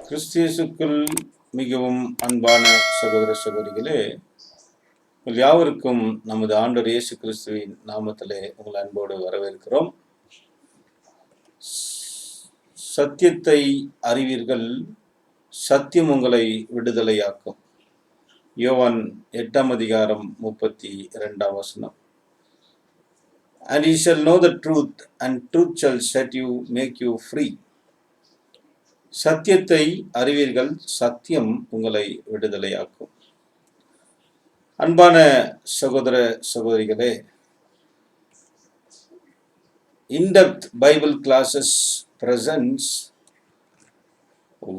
கிறிஸ்தியேசுக்குள் மிகவும் அன்பான சகோதர சகோதரிகளே, உங்கள் யாவருக்கும் நமது ஆண்டவர் இயேசு கிறிஸ்துவின் நாமத்திலே உங்கள் அன்போடு வரவேற்கிறோம். சத்தியத்தை அறிவீர்கள், சத்தியம் உங்களை விடுதலையாக்கும். யோவான் 8:32. And ye shall know the truth, and truth shall set you, make you free. சத்தியத்தை அறிவீர்கள், சத்தியம் உங்களை விடுதலையாக்கும். அன்பான சகோதர சகோதரிகளே, in-depth Bible classes presents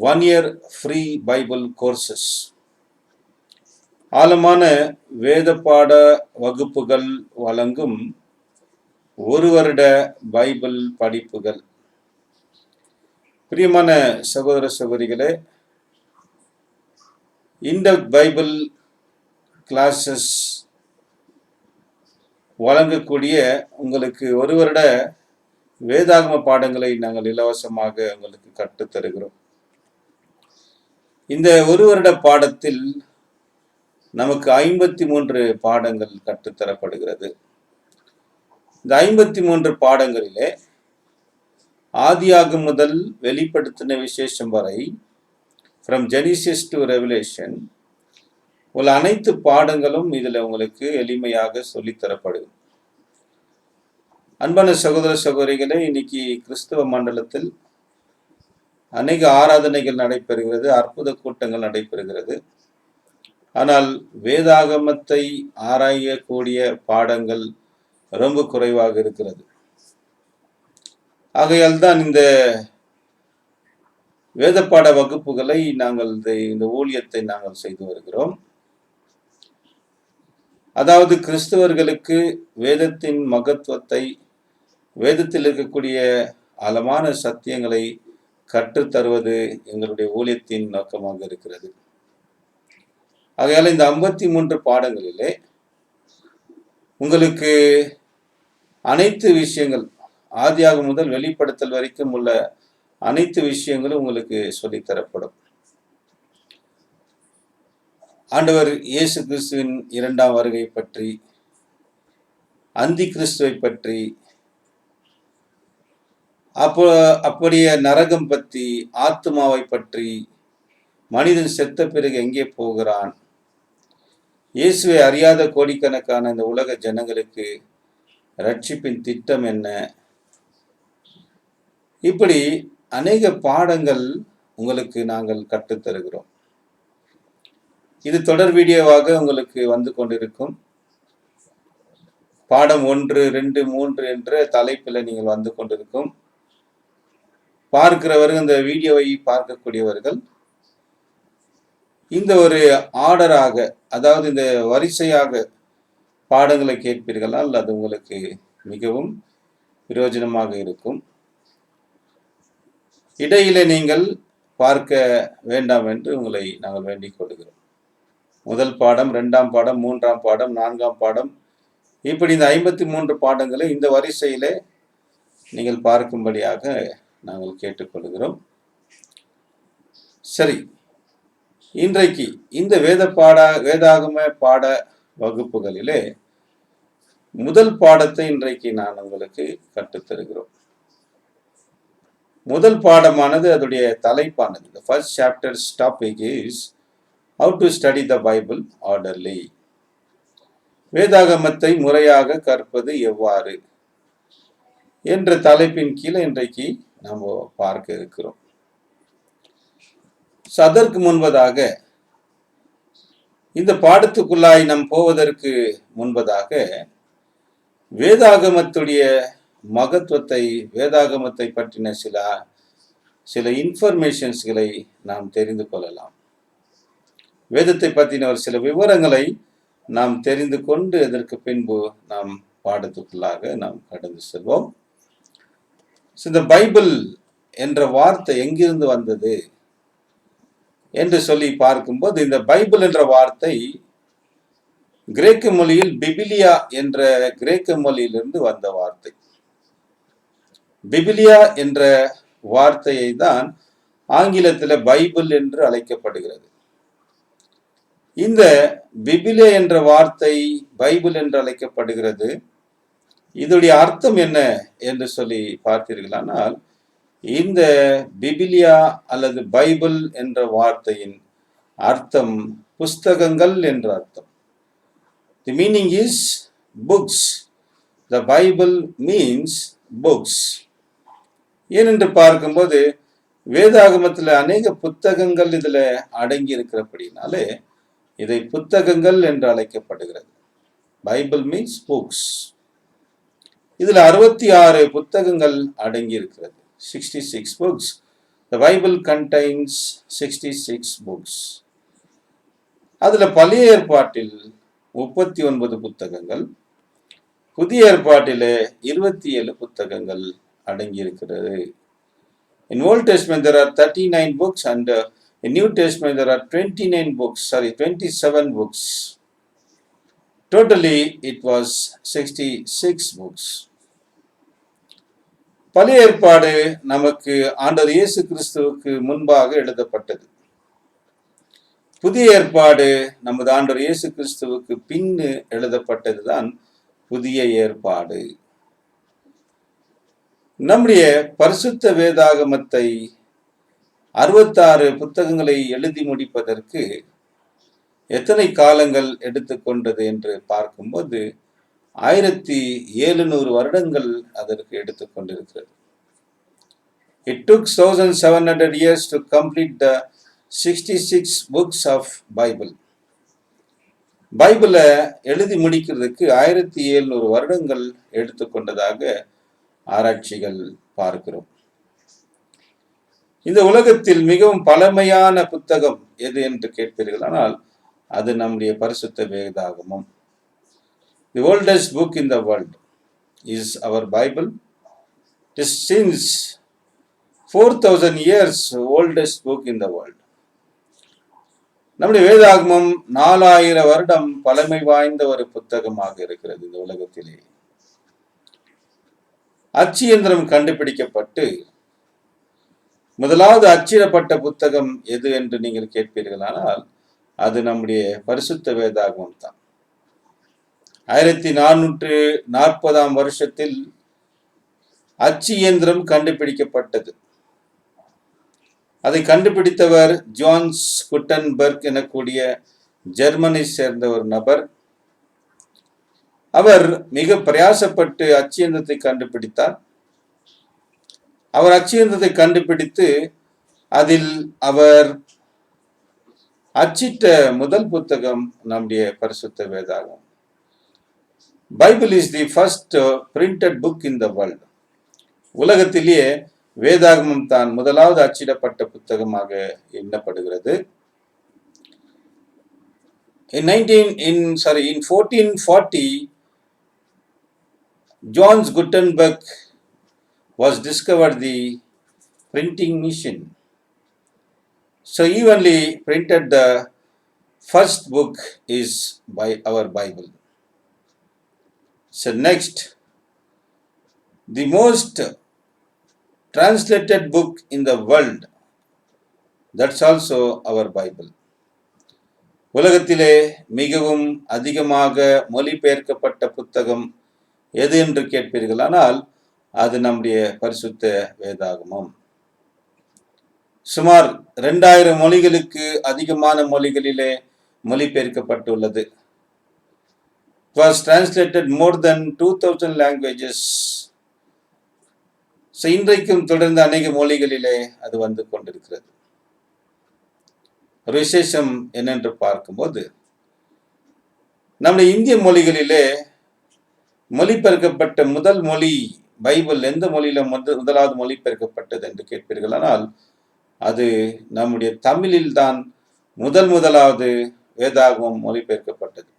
1-year free Bible courses. ஆழமான வேத பாட வகுப்புகள் வழங்கும் 1 வருட பைபிள் படிப்புகள். பிரியமான சகோதர சகோதரிகளே, in-depth பைபிள் கிளாஸஸ் வழங்கக்கூடிய உங்களுக்கு 1 வருட வேதாகம பாடங்களை நாங்கள் இலவசமாக உங்களுக்கு கற்றுத்தருகிறோம். இந்த 1 வருட பாடத்தில் நமக்கு 53 பாடங்கள் கற்றுத்தரப்படுகிறது. இந்த 53 பாடங்களிலே ஆதியாகமம் முதல் வெளிப்படுத்தின விசேஷம் வரை, ஃப்ரம் ஜெனிசிஸ் டு ரெவலேஷன், உள்ள அனைத்து பாடங்களும் இதில் உங்களுக்கு எளிமையாக சொல்லித்தரப்படும். அன்பான சகோதர சகோதரிகளே, இன்னைக்கு கிறிஸ்தவ மண்டலத்தில் அநேக ஆராதனைகள் நடைபெறுகிறது, அற்புத கூட்டங்கள் நடைபெறுகிறது. ஆனால் வேதாகமத்தை ஆராயக்கூடிய பாடங்கள் ரொம்ப குறைவாக இருக்கிறது. ஆகையால் தான் இந்த வேத பாட வகுப்புகளை நாங்கள் இந்த ஊழியத்தை நாங்கள் செய்து வருகிறோம். அதாவது கிறிஸ்தவர்களுக்கு வேதத்தின் மகத்துவத்தை, வேதத்தில் இருக்கக்கூடிய ஆழமான சத்தியங்களை கற்றுத்தருவது எங்களுடைய ஊழியத்தின் நோக்கமாக இருக்கிறது. ஆகையால் இந்த 53 பாடங்களிலே உங்களுக்கு அனைத்து விஷயங்கள், ஆதியாகமம் முதல் வெளிப்படுத்தல் வரைக்கும் உள்ள அனைத்து விஷயங்களும் உங்களுக்கு சொல்லித்தரப்படும். ஆண்டவர் இயேசு கிறிஸ்துவின் 2ஆம் வருகை பற்றி, அந்தி கிறிஸ்துவை பற்றி, அப்படியே நரகம் பற்றி, ஆத்மாவை பற்றி, மனிதன் செத்த பிறகு எங்கே போகிறான், இயேசுவை அறியாத கோடிக்கணக்கான இந்த உலக ஜனங்களுக்கு ரட்சிப்பின் திட்டம் என்ன, இப்படி அநேக பாடங்கள் உங்களுக்கு நாங்கள் கற்றுத்தருகிறோம். இது தொடர் வீடியோவாக உங்களுக்கு வந்து கொண்டிருக்கும். பாடம் 1, 2, 3 என்ற தலைப்பில் நீங்கள் வந்து கொண்டிருக்கும். பார்க்கிறவர்கள், இந்த வீடியோவை பார்க்கக்கூடியவர்கள் இந்த ஒரு ஆர்டராக, அதாவது இந்த வரிசையாக பாடங்களை கேட்பீர்களால் அது உங்களுக்கு மிகவும் பிரயோஜனமாக இருக்கும். இடையிலே நீங்கள் பார்க்க வேண்டாம் என்று உங்களை நாங்கள் வேண்டிக் கொள்கிறோம். முதல் பாடம், 2ஆம் பாடம், 3ஆம் பாடம், 4ஆம் பாடம், இப்படி இந்த 53 பாடங்களை இந்த வரிசையிலே நீங்கள் பார்க்கும்படியாக நாங்கள் கேட்டுக்கொள்கிறோம். சரி, இன்றைக்கு இந்த வேதாகம பாட வகுப்புகளிலே முதல் பாடத்தை இன்றைக்கு நான் உங்களுக்கு கற்றுத்தருகிறோம். முதல் பாடமானது, அதோடைய தலைப்பானது, the first chapter's topic is how to study the Bible orderly. வேதாகமத்தை முறையாக கற்பது எவ்வாறு என்ற தலைப்பின் கீழே இன்றைக்கு நாம் பார்க்க இருக்கிறோம். அதற்கு முன்பதாக, இந்த பாடத்துக்குள்ளாய் நாம் போவதற்கு முன்பதாக, வேதாகமத்துடைய மகத்துவத்தை, வேதாகமத்தை பற்றின சில இன்ஃபர்மேஷன்ஸ்களை நாம் தெரிந்து கொள்ளலாம். வேதத்தை பற்றின ஒரு சில விவரங்களை நாம் தெரிந்து கொண்டு அதற்கு பின்பு நாம் பாடத்துக்குள்ளாக நாம் கடந்து செல்வோம். இந்த பைபிள் என்ற வார்த்தை எங்கிருந்து வந்தது என்று சொல்லி பார்க்கும்போது, இந்த பைபிள் என்ற வார்த்தை கிரேக்க மொழியில் பிபிலியா என்ற கிரேக்க மொழியிலிருந்து வந்த வார்த்தை. பிபிலியா என்ற வார்த்தையை தான் ஆங்கிலத்தில் பைபிள் என்று அழைக்கப்படுகிறது. இந்த பிபிலே என்ற வார்த்தை பைபிள் என்று அழைக்கப்படுகிறது. இதோடைய அர்த்தம் என்ன என்று சொல்லி பார்த்தீர்களானால், இந்த பிபிலியா அல்லது பைபிள் என்ற வார்த்தையின் அர்த்தம் புஸ்தகங்கள் என்ற அர்த்தம். The meaning is books. The Bible means books. ஏனென்று பார்க்கும்போது வேதாகமத்தில் அநேக புத்தகங்கள் இதில் அடங்கி இருக்கிறபடினாலே இதை புத்தகங்கள் என்று அழைக்கப்படுகிறது. Bible means books. இதில் 66 புத்தகங்கள் அடங்கி இருக்கிறது. 66 books. The Bible contains 66 books. அதுல பழைய ஏற்பாட்டில் 39 புத்தகங்கள், புதிய ஏற்பாட்டிலே 27 புத்தகங்கள் அடங்கி இருக்கிறது. In Old Testament there are 39 books and in New Testament there are 27 books. Totally it was 66 books. பழைய ஏற்பாடு நமக்கு ஆண்டவர் இயேசு கிறிஸ்துவுக்கு முன்பாக எழுதப்பட்டது. புதிய ஏற்பாடு நமது ஆண்டவர் இயேசு கிறிஸ்துவுக்கு பின்னு எழுதப்பட்டதுதான் புதிய ஏற்பாடு. நம்முடைய பரிசுத்த வேதாகமத்தை 66 புத்தகங்களை எழுதி முடிப்பதற்கு எத்தனை காலங்கள் எடுத்துக்கொண்டது என்று பார்க்கும்போது 1700 வருடங்கள் அதற்கு எடுத்துக்கொண்டிருக்கிறது. It took 1700 years to complete the 66 books of Bible. பைபிளை எழுதி முடிக்கிறதுக்கு 1700 வருடங்கள் எடுத்துக்கொண்டதாக ஆராய்ச்சிகள் பார்க்கிறோம். இந்த உலகத்தில் மிகவும் பழமையான புத்தகம் எது என்று கேட்பீர்கள், ஆனால் அது நம்முடைய பரிசுத்த வேதாகமம். The oldest book in the world is our Bible. It is since 4000 years oldest book in the world. நம்முடைய வேதாகமம் 4000 வருடம் பழமை வாய்ந்த ஒரு புத்தகமாக இருக்கிறது இந்த உலகத்திலே. அச்சு இயந்திரம் கண்டுபிடிக்கப்பட்டு முதலாவது அச்சிடப்பட்ட புத்தகம் எது என்று நீங்கள் கேட்பீர்களானால் அது நம்முடைய பரிசுத்த வேதாகமம் தான். 1440 வருஷத்தில் அச்சு இயந்திரம் கண்டுபிடிக்கப்பட்டது. அதை கண்டுபிடித்தவர் ஜான்ஸ் குட்டன்பர்க் எனக்கூடிய ஜெர்மனை சேர்ந்த ஒரு நபர். அவர் மிக பிரயாசப்பட்டு அச்சு இயந்திரத்தை கண்டுபிடித்தார். அவர் அச்சு இயந்திரத்தை கண்டுபிடித்து அதில் அவர் அச்சிட்ட முதல் புத்தகம் நம்முடைய பரிசுத்த வேதாகமம். Bible is the first printed book in the world. உலகத்திலேயே வேதாகமம் தான் முதலாவது அச்சிடப்பட்ட புத்தகமாக எண்ணப்படுகிறது. In 1440, John Gutenberg was discovered the printing machine. So he only printed the first book is by our Bible. So next, the most translated book in the world, that's also our Bible. உலகத்திலே மிகவும் அதிகமாக மொழிபெயர்க்கப்பட்ட புத்தகம் எது என்று கேட்பீர்களானால் அது நம்முடைய பரிசுத்த வேதாகமம். சுமார் 2000 மொழிகளுக்கு அதிகமான மொழிகளிலே மொழிபெயர்க்கப்பட்டுள்ளது. It was translated more than 2000 languages. இன்றைக்கும் தொடர்ந்து அநேக மொழிகளிலே அது வந்து கொண்டிருக்கிறது. ஒரு விசேஷம் என்னென்று பார்க்கும்போது நம்முடைய இந்திய மொழிகளிலே மொழிபெயர்க்கப்பட்ட முதல் மொழி பைபிள் எந்த மொழியில முதலாவது மொழிபெயர்க்கப்பட்டது என்று கேட்பீர்களானால் அது நம்முடைய தமிழில் தான் முதலாவது வேதாகமம் மொழிபெயர்க்கப்பட்டது.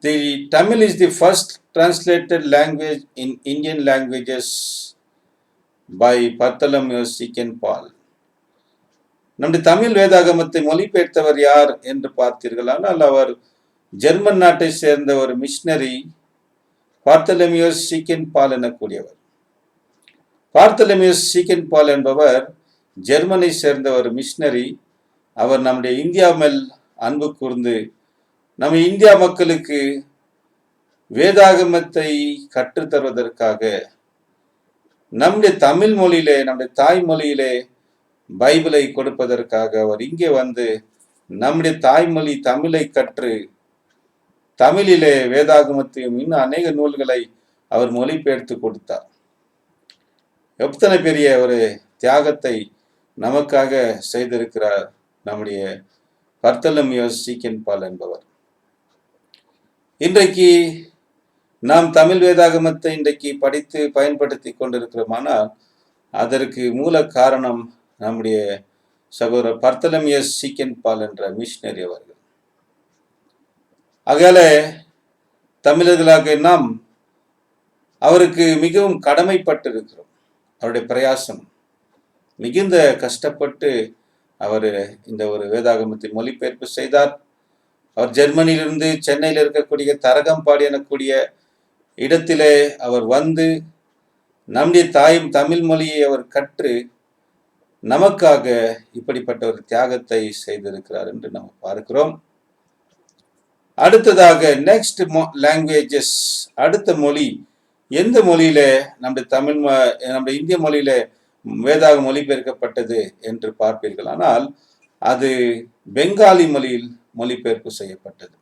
The Tamil is the first translated language in Indian languages by Bartholomew Deacon Paul. நம்முடைய தமிழ் வேதாகமத்தை மொழிபெயர்த்தவர் யார் என்று பார்த்தீர்களானால் அவர் ஜெர்மன் நாட்டை சேர்ந்த ஒரு மிஷனரி பார்த்தலமியோஸ் சீக்கன் பால் எனக்கூடியவர். பார்த்தலமியோஸ் சீக்கன் பால் என்பவர் ஜெர்மனை சேர்ந்த ஒரு மிஷனரி. அவர் நம்முடைய இந்தியா மேல் அன்பு கூர்ந்து நம்ம இந்தியா மக்களுக்கு வேதாகமத்தை கற்றுத்தருவதற்காக நம்முடைய தமிழ் மொழியிலே, நம்முடைய தாய்மொழியிலே பைபிளை கொடுப்பதற்காக அவர் இங்கே வந்து நம்முடைய தாய்மொழி தமிழை கற்று தமிழிலே வேதாகமத்தையும் இன்னும் அநேக நூல்களை அவர் மொழிபெயர்த்து கொடுத்தார். எத்தனை பெரிய ஒரு தியாகத்தை நமக்காக செய்திருக்கிறார் நம்முடைய பர்த்தலமியோஸ் சீக்கன் பால் என்பவர். இன்றைக்கு நாம் தமிழ் வேதாகமத்தை இன்றைக்கு படித்து பயன்படுத்தி கொண்டிருக்கிறோமானால் அதற்கு மூல காரணம் நம்முடைய சகோதரர் பர்த்தலமியோஸ் சீக்கன் பால் என்ற மிஷனரி அவர்கள். ஆகையால தமிழர்களாக நாம் அவருக்கு மிகவும் கடமைப்பட்டிருக்கிறோம். அவருடைய பிரயாசம் மிகுந்த கஷ்டப்பட்டு அவர் இந்த ஒரு வேதாகமத்தை மொழிபெயர்ப்பு செய்தார். அவர் ஜெர்மனியிலிருந்து சென்னையில் இருக்கக்கூடிய தரகம்பாடி எனக்கூடிய இடத்திலே அவர் வந்து நம்முடைய தமிழ் மொழியை அவர் கற்று நமக்காக இப்படிப்பட்ட ஒரு தியாகத்தை செய்திருக்கிறார் என்று நாம் பார்க்கிறோம். அடுத்ததாக நெக்ஸ்ட் லாங்குவேஜஸ், அடுத்த மொழி எந்த மொழியில நம்முடைய இந்திய மொழியில வேதாக மொழிபெயர்க்கப்பட்டது என்று பார்ப்பீர்கள். ஆனால் அது பெங்காலி மொழியில் மொழிபெயர்ப்பு செய்யப்பட்டது.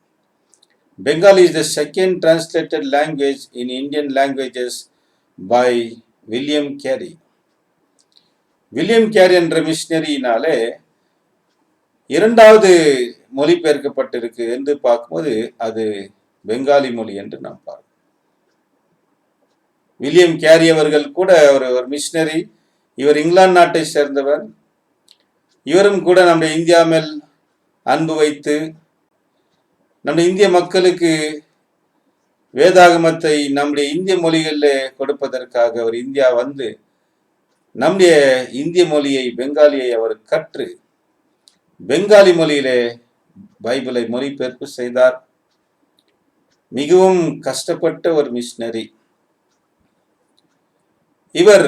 Bengali is the second translated language in Indian languages by William Carey. William Carey என்ற மிஷனரியினாலே இரண்டாவது மொழிபெயர்க்கப்பட்டிருக்கு என்று பார்க்கும்போது அது பெங்காலி மொழி என்று நாம் பார்க்கிறோம். வில்லியம் கேரி அவர்கள் கூட ஒரு மிஷனரி. இவர் இங்கிலாந்து நாட்டை சேர்ந்தவர். இவரும் கூட நம்முடைய இந்தியா மேல் அன்பு வைத்து நம்முடைய இந்திய மக்களுக்கு வேதாகமத்தை நம்முடைய இந்திய மொழிகளில் கொடுப்பதற்காக அவர் இந்தியா வந்து நம்முடைய இந்திய மொழியை பெங்காலியை அவர் கற்று பெங்காலி மொழியிலே பைபிளை மொழிபெயர்ப்பு செய்தார். மிகவும் கஷ்டப்பட்ட ஒரு மிஷனரி. இவர்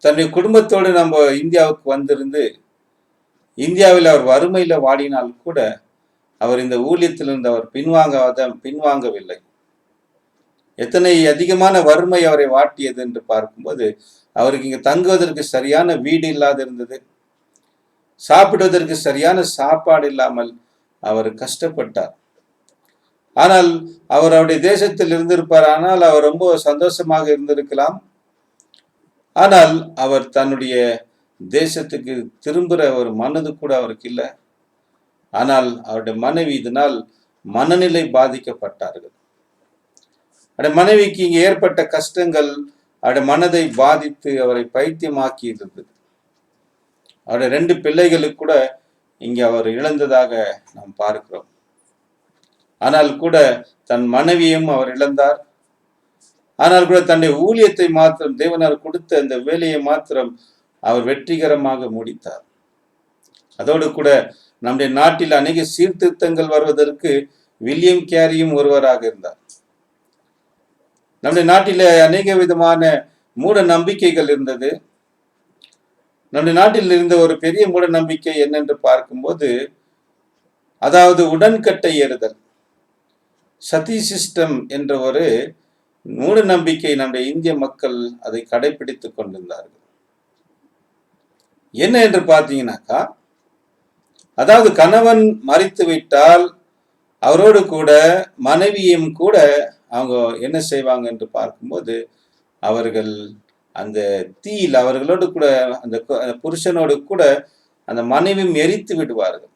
தன்னுடைய குடும்பத்தோடு நம்ம இந்தியாவுக்கு வந்திருந்து இந்தியாவில் அவர் வறுமையில வாடினால் கூட அவர் இந்த ஊழியத்திலிருந்து அவர் பின்வாங்கவில்லை. எத்தனை அதிகமான வறுமை அவரை வாட்டியது என்று பார்க்கும்போது அவருக்கு இங்கு தங்குவதற்கு சரியான வீடு இல்லாது இருந்தது. சாப்பிடுவதற்கு சரியான சாப்பாடு இல்லாமல் அவர் கஷ்டப்பட்டார். ஆனால் அவர் அவருடைய தேசத்தில் இருந்திருப்பார். ஆனால் அவர் ரொம்ப சந்தோஷமாக இருந்திருக்கலாம். ஆனால் அவர் தன்னுடைய தேசத்துக்கு திரும்புகிற ஒரு மனது கூட அவருக்கு இல்லை. ஆனால் அவருடைய மனைவி இதனால் மனநிலை பாதிக்கப்பட்டார்கள். அவருடைய மனைவிக்கு இங்கே ஏற்பட்ட கஷ்டங்கள் அவருடைய மனதை பாதித்து அவரை பைத்தியமாக்கி இருந்தது. அவருடைய 2 பிள்ளைகளுக்கு கூட இங்கே அவர் இழந்ததாக நாம் பார்க்கிறோம். ஆனால் கூட தன் மனைவியும் அவர் இழந்தார். ஆனால் கூட தன்னுடைய ஊழியத்தை மாத்திரம் தேவனார் கொடுத்த அந்த வேலையை மாத்திரம் அவர் வெற்றிகரமாக முடித்தார். அதோடு கூட நம்முடைய நாட்டில் அநேக சீர்திருத்தங்கள் வருவதற்கு வில்லியம் கேரியும் ஒருவராக இருந்தார். நம்முடைய நாட்டில அநேக விதமான மூட நம்பிக்கைகள் இருந்தது. நம்முடைய நாட்டில் இருந்த ஒரு பெரிய மூட நம்பிக்கை என்னென்று பார்க்கும்போது, அதாவது உடன்கட்டை ஏறுதல், சதி சிஸ்டம் என்ற ஒரு மூட நம்பிக்கை நம்முடைய இந்திய மக்கள் அதை கடைபிடித்துக் கொண்டிருந்தார்கள். என்ன என்று பார்த்தீங்கன்னாக்கா, அதாவது கணவன் மரித்து விட்டால் அவரோடு கூட மனைவியும் கூட அவங்க என்ன செய்வாங்க என்று பார்க்கும்போது அவர்கள் அந்த தீயில் அவர்களோடு கூட அந்த புருஷனோடு கூட அந்த மனைவியும் எரித்து விடுவார்கள்.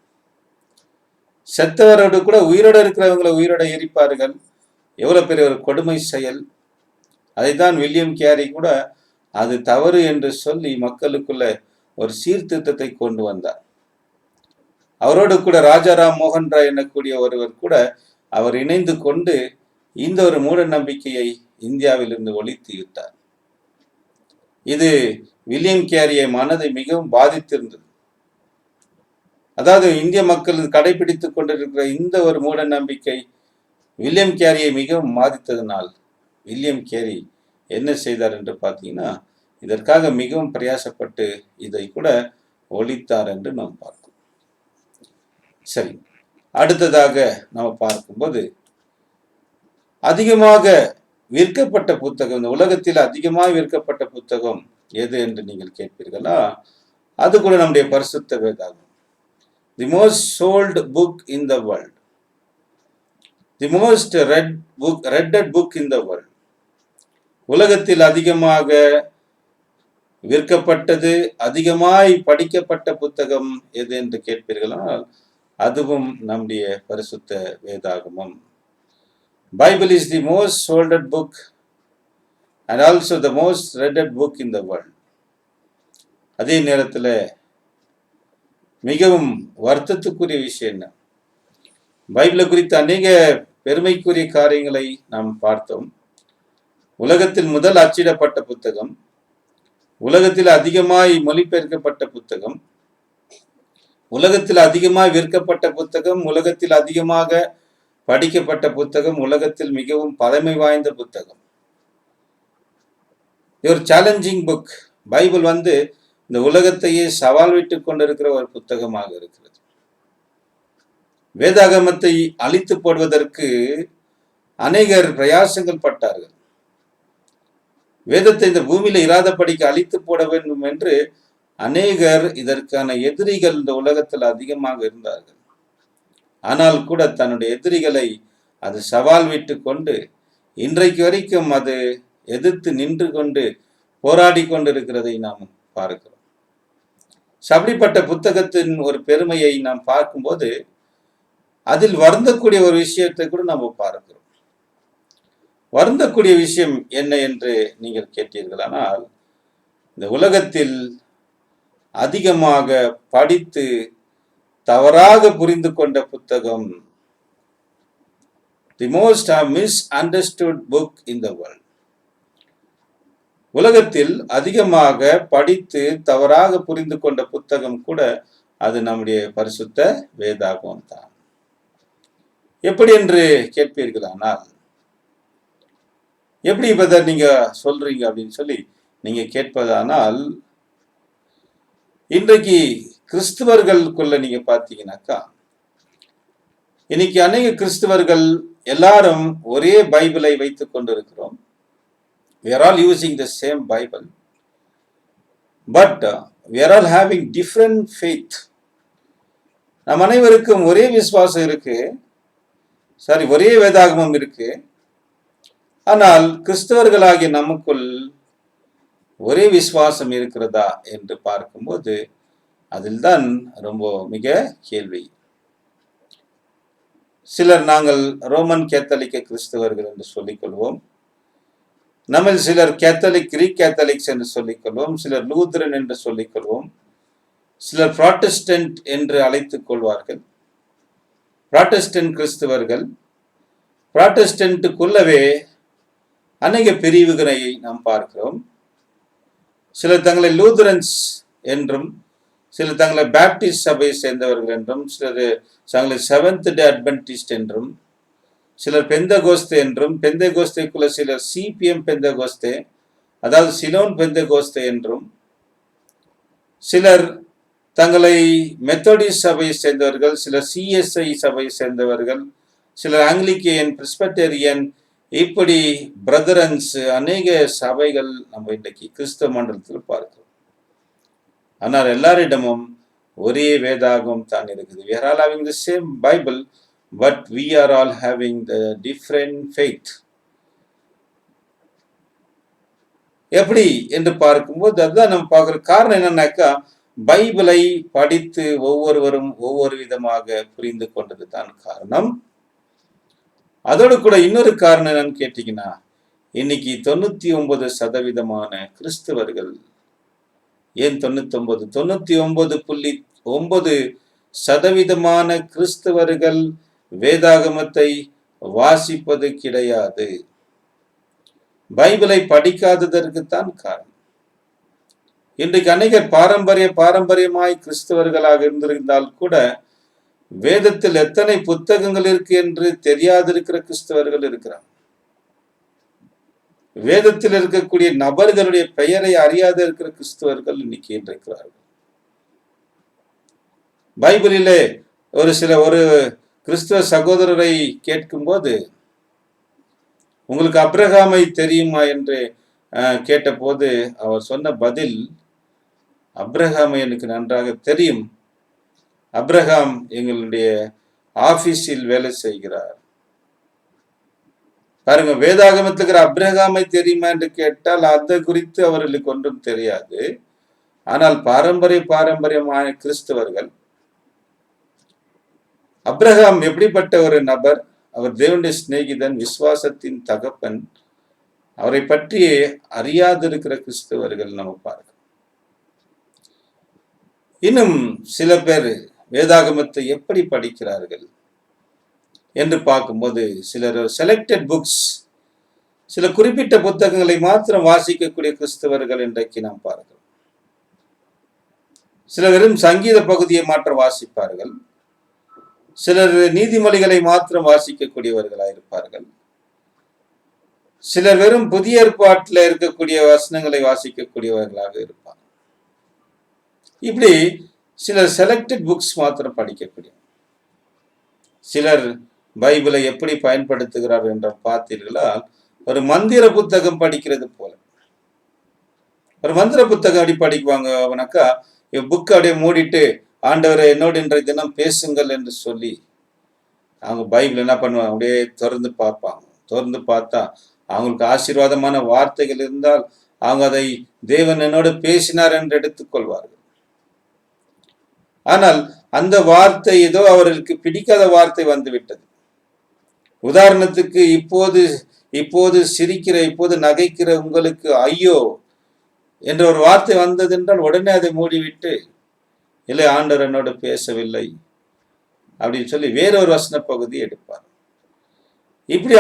செத்தவரோடு கூட உயிரோடு இருக்கிறவங்களை உயிரோட எரிப்பார்கள். எவ்வளவு பெரிய ஒரு கொடுமை செயல்! அதைத்தான் வில்லியம் கேரி கூட அது தவறு என்று சொல்லி மக்களுக்குள்ள ஒரு சீர்திருத்தத்தை கொண்டு வந்தார். அவரோடு கூட ராஜாராம் மோகன் ராய் எனக்கூடிய ஒருவர் கூட அவர் இணைந்து கொண்டு இந்த ஒரு மூட நம்பிக்கையை இந்தியாவில் இருந்து ஒழித்து விட்டார். இது வில்லியம் கேரியை மனதை மிகவும் பாதித்திருந்தது. அதாவது இந்திய மக்கள் கடைபிடித்துக் கொண்டிருக்கிற இந்த ஒரு மூட நம்பிக்கை வில்லியம் கேரியை மிகவும் பாதித்ததனால் வில்லியம் கேரி என்ன செய்தார் என்று பார்த்தீங்கன்னா, இதற்காக மிகவும் பிரயாசப்பட்டு இதை கூட ஒழித்தார் என்று நாம் பார்க்கிறோம். சரி, அடுத்ததாக நாம் பார்க்கும்போது அதிகமாக விற்கப்பட்ட புத்தகம், இந்த உலகத்தில் அதிகமாக விற்கப்பட்ட புத்தகம் எது என்று நீங்கள் கேட்பீர்களா? அது கூட நம்முடைய பரிசுத்த வேதாகம். The most sold book in the world, the most readed book in the world. உலகத்தில் அதிகமாக விற்கப்பட்டது, அதிகமாய் படிக்கப்பட்ட புத்தகம் எது என்று கேட்பீர்களால் அதுவும் நம்முடைய பரிசுத்த வேதாகமம். Bible is the most solded book and also the most readed book in the world. அதே நேரத்தில் மிகவும் வருத்தத்துக்குரிய விஷயம் என்ன, பைபிளை குறித்த அநேக பெருமைக்குரிய காரியங்களை நாம் பார்த்தோம். உலகத்தில் முதல் அச்சிடப்பட்ட புத்தகம், உலகத்தில் அதிகமாய் மொழிபெயர்க்கப்பட்ட புத்தகம், உலகத்தில் அதிகமாய் விற்கப்பட்ட புத்தகம், உலகத்தில் அதிகமாக படிக்கப்பட்ட புத்தகம், உலகத்தில் மிகவும் பழமை வாய்ந்த புத்தகம். ஒரு சேலஞ்சிங் புக். பைபிள் இந்த உலகத்தையே சவால் விட்டுக் கொண்டிருக்கிற ஒரு புத்தகமாக இருக்கிறது. வேதாகமத்தை அழித்து போடுவதற்கு அநேகர் பிரயாசங்கள் பட்டார்கள். வேதத்தை இந்த பூமியில இராதபடிக்கு அழித்து போட வேண்டும் என்று அநேகர், இதற்கான எதிரிகள் இந்த உலகத்தில் அதிகமாக இருந்தார்கள். ஆனால் கூட தன்னுடைய எதிரிகளை அது சவால் விட்டு கொண்டு இன்றைக்கு வரைக்கும் அது எதிர்த்து நின்று கொண்டு போராடி கொண்டிருக்கிறதை நாம் பார்க்கிறோம். அப்படிப்பட்ட புத்தகத்தின் ஒரு பெருமையை நாம் பார்க்கும்போது அதில் வருந்தக்கூடிய ஒரு விஷயத்தை கூட நாம் பார்க்கிறோம். வருந்தக்கூடிய விஷயம் என்ன என்று நீங்கள் கேட்டீர்களானால், இந்த உலகத்தில் அதிகமாக படித்து தவறாக புரிந்து கொண்ட புத்தகம், the most misunderstood book in the world. உலகத்தில் அதிகமாக படித்து தவறாக புரிந்து கொண்ட புத்தகம் கூட அது நம்முடைய பரிசுத்த வேதாகமம் தான். எப்படி என்று கேட்பீர்களானால், எப்படி இதை நீங்க சொல்றீங்க அப்படின்னு சொல்லி நீங்க கேட்பதானால், இன்றைக்கு கிறிஸ்துவர்களுக்குள்ள நீங்க பார்த்தீங்கன்னாக்கா, இன்னைக்கு அநேக கிறிஸ்துவர்கள் எல்லாரும் ஒரே பைபிளை வைத்துக் கொண்டிருக்கிறோம். We are all using the same Bible, but we are all having different faith. நம் அனைவருக்கும் ஒரே விசுவாசம் இருக்கு, ஒரே வேதாகமம் இருக்கு. ஆனால் கிறிஸ்தவர்களாகிய நமக்குள் ஒரே விசுவாசம் இருக்கிறதா என்று பார்க்கும்போது அதில் தான் ரொம்ப மிக கேள்வி. சிலர் நாங்கள் ரோமன் கேத்தலிக்க கிறிஸ்தவர்கள் என்று சொல்லிக் கொள்வோம். நம்ம சிலர் கேத்தலிக், கிரீக் கேத்தலிக்ஸ் என்று சொல்லிக் கொள்வோம். சிலர் லூத்ரன் என்று சொல்லிக் கொள்வோம். சிலர் புராட்டஸ்டன்ட் என்று அழைத்துக் கொள்வார்கள். புராட்டஸ்டன்ட் கிறிஸ்தவர்கள், புராட்டஸ்டன்ட்டுக்குள்ளவே அநேக பிரிவுகளை நாம் பார்க்கிறோம். சிலர் தங்களை லூதரன்ஸ் என்றும், சிலர் தங்களை பேப்டிஸ்ட் சபையை சேர்ந்தவர்கள் என்றும், சிலர் தங்களை செவன்த் டே அட்வென்டிஸ்ட் என்றும், சிலர் பெந்தகோஸ்தே என்றும், பெந்தகோஸ்தேக்குள்ள சிலர் சிபிஎம் பெந்தகோஸ்தே, அதாவது சிலோன் பெந்தகோஸ்தே என்றும், சிலர் தங்களை மெத்தடிஸ்ட் சபையை சேர்ந்தவர்கள், சிலர் சிஎஸ்ஐ சபையை சேர்ந்தவர்கள், சிலர் ஆங்கிலிக்கன், பிரெஸ்பெட்டேரியன், இப்படி பிரதரன்ஸ் அநேக சபைகள் நம்ம இன்றைக்கு கிறிஸ்தவ மண்டலத்தில் பார்க்கிறோம். ஆனால் எல்லாரிடமும் ஒரே வேதாகம் தான் இருக்குது. We are all having the same Bible, but we are all having the different faith. எப்படி என்று பார்க்கும்போது அதுதான் நம்ம பார்க்கிற காரணம் என்னன்னாக்கா, பைபிளை படித்து ஒவ்வொருவரும் ஒவ்வொரு விதமாக புரிந்து கொண்டது தான் காரணம். அதோடு கூட இன்னொரு காரணம் என்னன்னு கேட்டீங்கன்னா, இன்னைக்கு 99% கிறிஸ்தவர்கள், ஏன் 99, 99.9% கிறிஸ்தவர்கள் வேதாகமத்தை வாசிப்பது கிடையாது. பைபிளை படிக்காததற்குத்தான் காரணம். இன்றைக்கு அநேகர் பாரம்பரியமாய் கிறிஸ்தவர்களாக இருந்திருந்தால் கூட வேதத்தில் எத்தனை புத்தகங்கள் இருக்கு என்று தெரியாதிருக்கிற கிறிஸ்தவர்கள் இருக்கிறார். வேதத்தில் இருக்கக்கூடிய நபர்களுடைய பெயரை அறியாத இருக்கிற கிறிஸ்தவர்கள் இன்னைக்கு இருக்கிறார்கள். பைபிளிலே ஒரு கிறிஸ்துவ சகோதரரை கேட்கும்போது, உங்களுக்கு அப்ரஹாமை தெரியுமா என்று கேட்டபோது அவர் சொன்ன பதில், அப்ரஹாமை எனக்கு நன்றாக தெரியும். அப்ரஹாம் எங்களுடைய ஆபீஸில் வேலை செய்கிறார். பாருங்க, வேதாகமத்தில் இருக்கிற அப்ரஹாமை தெரியுமா என்று கேட்டால் அதை குறித்து அவர்களுக்கு ஒன்றும் தெரியாது. ஆனால் பாரம்பரியமான கிறிஸ்தவர்கள் அப்ரஹாம் எப்படிப்பட்ட ஒரு நபர், அவர் தேவனுடைய சிநேகிதன், விசுவாசத்தின் தகப்பன், அவரை பற்றி அறியாதிருக்கிற கிறிஸ்தவர்கள் நம்ம பார்க்க. இன்னும் சில பேர் வேதாகமத்தை எப்படி படிக்கிறார்கள் என்று பார்க்கும்போது, சிலர் செலக்டட் புக்ஸ், சில குறிப்பிட்ட புத்தகங்களை மாத்திரம் வாசிக்கக்கூடிய கிறிஸ்தவர்கள் இன்றைக்கு நாம் பார்க்கிறோம். சிலர் வெறும் சங்கீத பகுதியை மாத்திரம் வாசிப்பார்கள். சிலர் நீதிமொழிகளை மாத்திரம் வாசிக்கக்கூடியவர்களாக இருப்பார்கள். சிலர் வெறும் புதிய ஏற்பாட்டில் இருக்கக்கூடிய வசனங்களை வாசிக்கக்கூடியவர்களாக இருப்பார்கள். இப்படி சிலர் செலக்டட் புக்ஸ் மாத்திரம் படிக்கக்கூடிய, சிலர் பைபிளை எப்படி பயன்படுத்துகிறார் என்ற பார்த்தீர்களா, ஒரு மந்திர புத்தகம் படிக்கிறது போல. ஒரு மந்திர புத்தகம் அப்படி படிக்குவாங்கனாக்கா, புக்கை அப்படியே மூடிட்டு, ஆண்டவரை என்னோடு இன்றைய தினம் பேசுங்கள் என்று சொல்லி அவங்க பைபிள் என்ன பண்ணுவாங்க, அப்படியே திறந்து பார்ப்பாங்க. திறந்து பார்த்தா அவங்களுக்கு ஆசீர்வாதமான வார்த்தைகள் இருந்தால் அவங்க அதை தேவன் என்னோடு பேசினார் என்று எடுத்துக்கொள்வார்கள். ஆனால் அந்த வார்த்தை ஏதோ அவர்களுக்கு பிடிக்காத வார்த்தை வந்துவிட்டது. உதாரணத்துக்கு, இப்போது சிரிக்கிற, இப்போது நகைக்கிற உங்களுக்கு ஐயோ என்ற ஒரு வார்த்தை வந்தது என்றால் உடனே அதை மூடிவிட்டு, இல்லை ஆண்டவர் என்னோடு பேசவில்லை அப்படின்னு சொல்லி வேறொரு வசன பகுதி எடுப்பார். இப்படி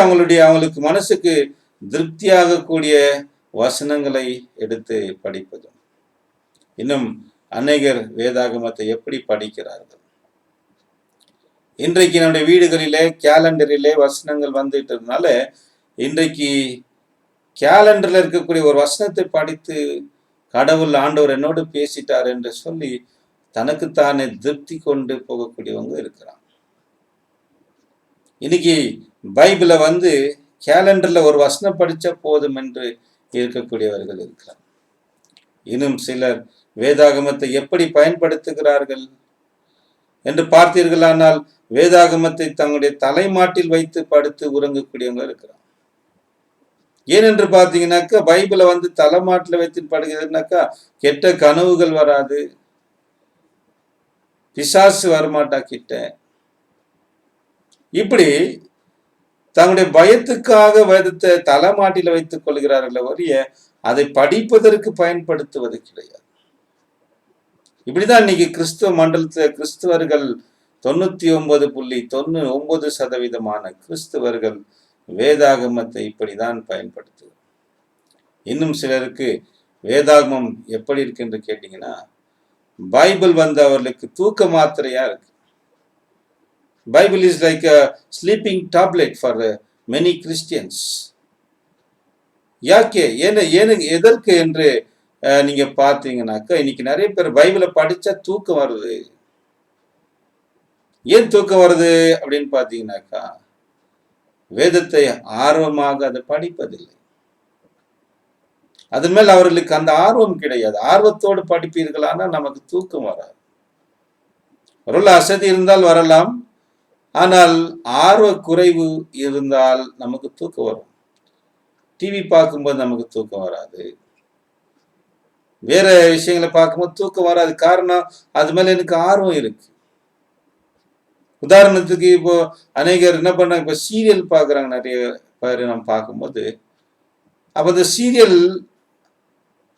அவங்களுக்கு மனசுக்கு திருப்தியாகக்கூடிய வசனங்களை எடுத்து படிப்பதும். இன்னும் அநேகர் வேதாகமத்தை எப்படி படிக்கிறார்கள்? இன்றைக்கு நம்முடைய வீடுகளிலே கேலண்டரிலே வசனங்கள் வந்துட்டதுனால, இன்றைக்கு கேலண்டர்ல இருக்கக்கூடிய ஒரு வசனத்தை படித்து கடவுள் ஆண்டவர் என்னோடு பேசிட்டார் என்று சொல்லி தனக்குத்தானே திருப்தி கொண்டு போகக்கூடியவங்க இருக்கிறாங்க. இன்னைக்கு பைபிளை கேலண்டர்ல ஒரு வசனம் படிச்சா போதும் என்று இருக்கக்கூடியவர்கள் இருக்கிறார். இன்னும் சிலர் வேதாகமத்தை எப்படி பயன்படுத்துகிறார்கள் என்று பார்த்தீர்களானால், வேதாகமத்தை தங்களுடைய தலைமாட்டில் வைத்து படுத்து உறங்கக்கூடியவங்க இருக்கிறார். ஏனென்று பார்த்தீங்கன்னாக்கா, பைபிளை தலைமாட்டில் வைத்து படுகிறதுனாக்கா கெட்ட கனவுகள் வராது, பிசாசு வரமாட்டா கிட்ட. இப்படி தங்களுடைய பயத்துக்காக வேதத்தை தலைமாட்டில வைத்துக் கொள்கிறார்கள் ஒழிய அதை படிப்பதற்கு பயன்படுத்துவது கிடையாது. இப்படிதான் இன்னைக்கு கிறிஸ்துவ மண்டலத்தில் கிறிஸ்தவர்கள் 99.99% கிறிஸ்தவர்கள் வேதாகமத்தை இப்படிதான் பயன்படுத்துகிறார். இன்னும் சிலருக்கு வேதாகமம் எப்படி இருக்கு என்று கேட்டீங்கன்னா, பைபிள் அவர்களுக்கு தூக்க மாத்திரையா இருக்கு. Bible is like a sleeping tablet for many Christians. யாக்கே எதற்கு என்று நீங்க பார்த்தீங்கன்னாக்கா, இன்னைக்கு நிறைய பேர் பைபிளை படிச்சா தூக்கம் வருது. ஏன் தூக்கம் வருது அப்படின்னு பார்த்தீங்கன்னாக்கா, வேதத்தை ஆர்வமாக அதை படிப்பதில்லை. அதன் மேல் அவர்களுக்கு அந்த ஆர்வம் கிடையாது. ஆர்வத்தோடு படிப்பீர்களானா நமக்கு தூக்கம் வராது. ஒரு அசதி இருந்தால் வரலாம், ஆனால் ஆர்வ குறைவு இருந்தால் நமக்கு தூக்கம் வரும். டிவி பார்க்கும்போது நமக்கு தூக்கம் வராது, வேற விஷயங்களை பார்க்கும்போது தூக்கம் வராது. காரணம், அது மேல எனக்கு ஆர்வம் இருக்கு. உதாரணத்துக்கு இப்போ அநேகர் என்ன பண்ணாங்க, இப்போ சீரியல் பார்க்குறாங்க. நிறைய பேர் நம்ம பார்க்கும்போது, அப்போ அந்த சீரியல்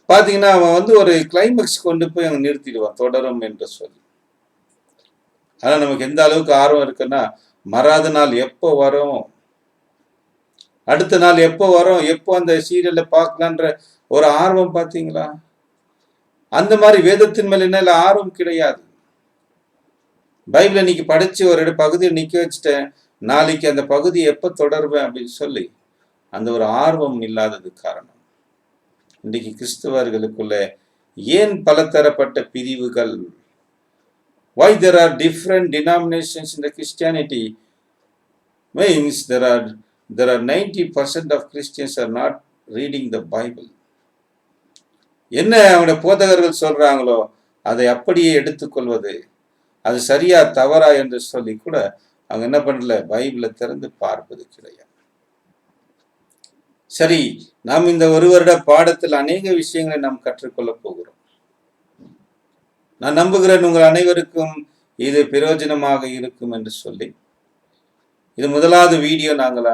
பார்த்தீங்கன்னா அவன் ஒரு கிளைமேக்ஸ் கொண்டு போய் அவன் நிறுத்திடுவான், தொடரும் என்று சொல்லி. ஆனால் நமக்கு எந்த அளவுக்கு ஆர்வம் இருக்குன்னா, மறாத நாள் எப்போ வரும், அடுத்த நாள் எப்போ வரும், எப்போ அந்த சீரியல்ல பார்க்கலான்ற ஒரு ஆர்வம் பார்த்தீங்களா? அந்த மாதிரி வேதத்தின் மேல என்ன ஆர்வம் கிடையாது. பைபிளை இன்னைக்கு படிச்சு ஒரு பகுதியை நிக்க வச்சுட்டேன், நாளைக்கு அந்த பகுதி எப்போ தொடர்வேன் அப்படின்னு சொல்லி அந்த ஒரு ஆர்வம் இல்லாதது காரணம். இன்றைக்கு கிறிஸ்தவர்களுக்குள்ள ஏன் பலதரப்பட்ட பிரிவுகள், Why there are different denominations in the Christianity means there are 90% of Christians are not reading the Bible. என்ன அவங்க போதகர்கள் சொல்றாங்களோ அதை அப்படியே எடுத்துக்கொள்வது, அது சரியா தவறா என்று சொல்லி கூட அவங்க என்ன பண்ணல, பைபிளை திறந்து பார்ப்பது கிடையாது. சரி, நாம் இந்த ஒரு வருட பாடத்தில் அநேக விஷயங்களை நாம் கற்றுக்கொள்ளப் போகிறோம். நான் நம்புகிறேன் உங்கள் அனைவருக்கும் இது பிரயோஜனமாக இருக்கும் என்று சொல்லி, இது முதலாவது வீடியோ நாங்கள்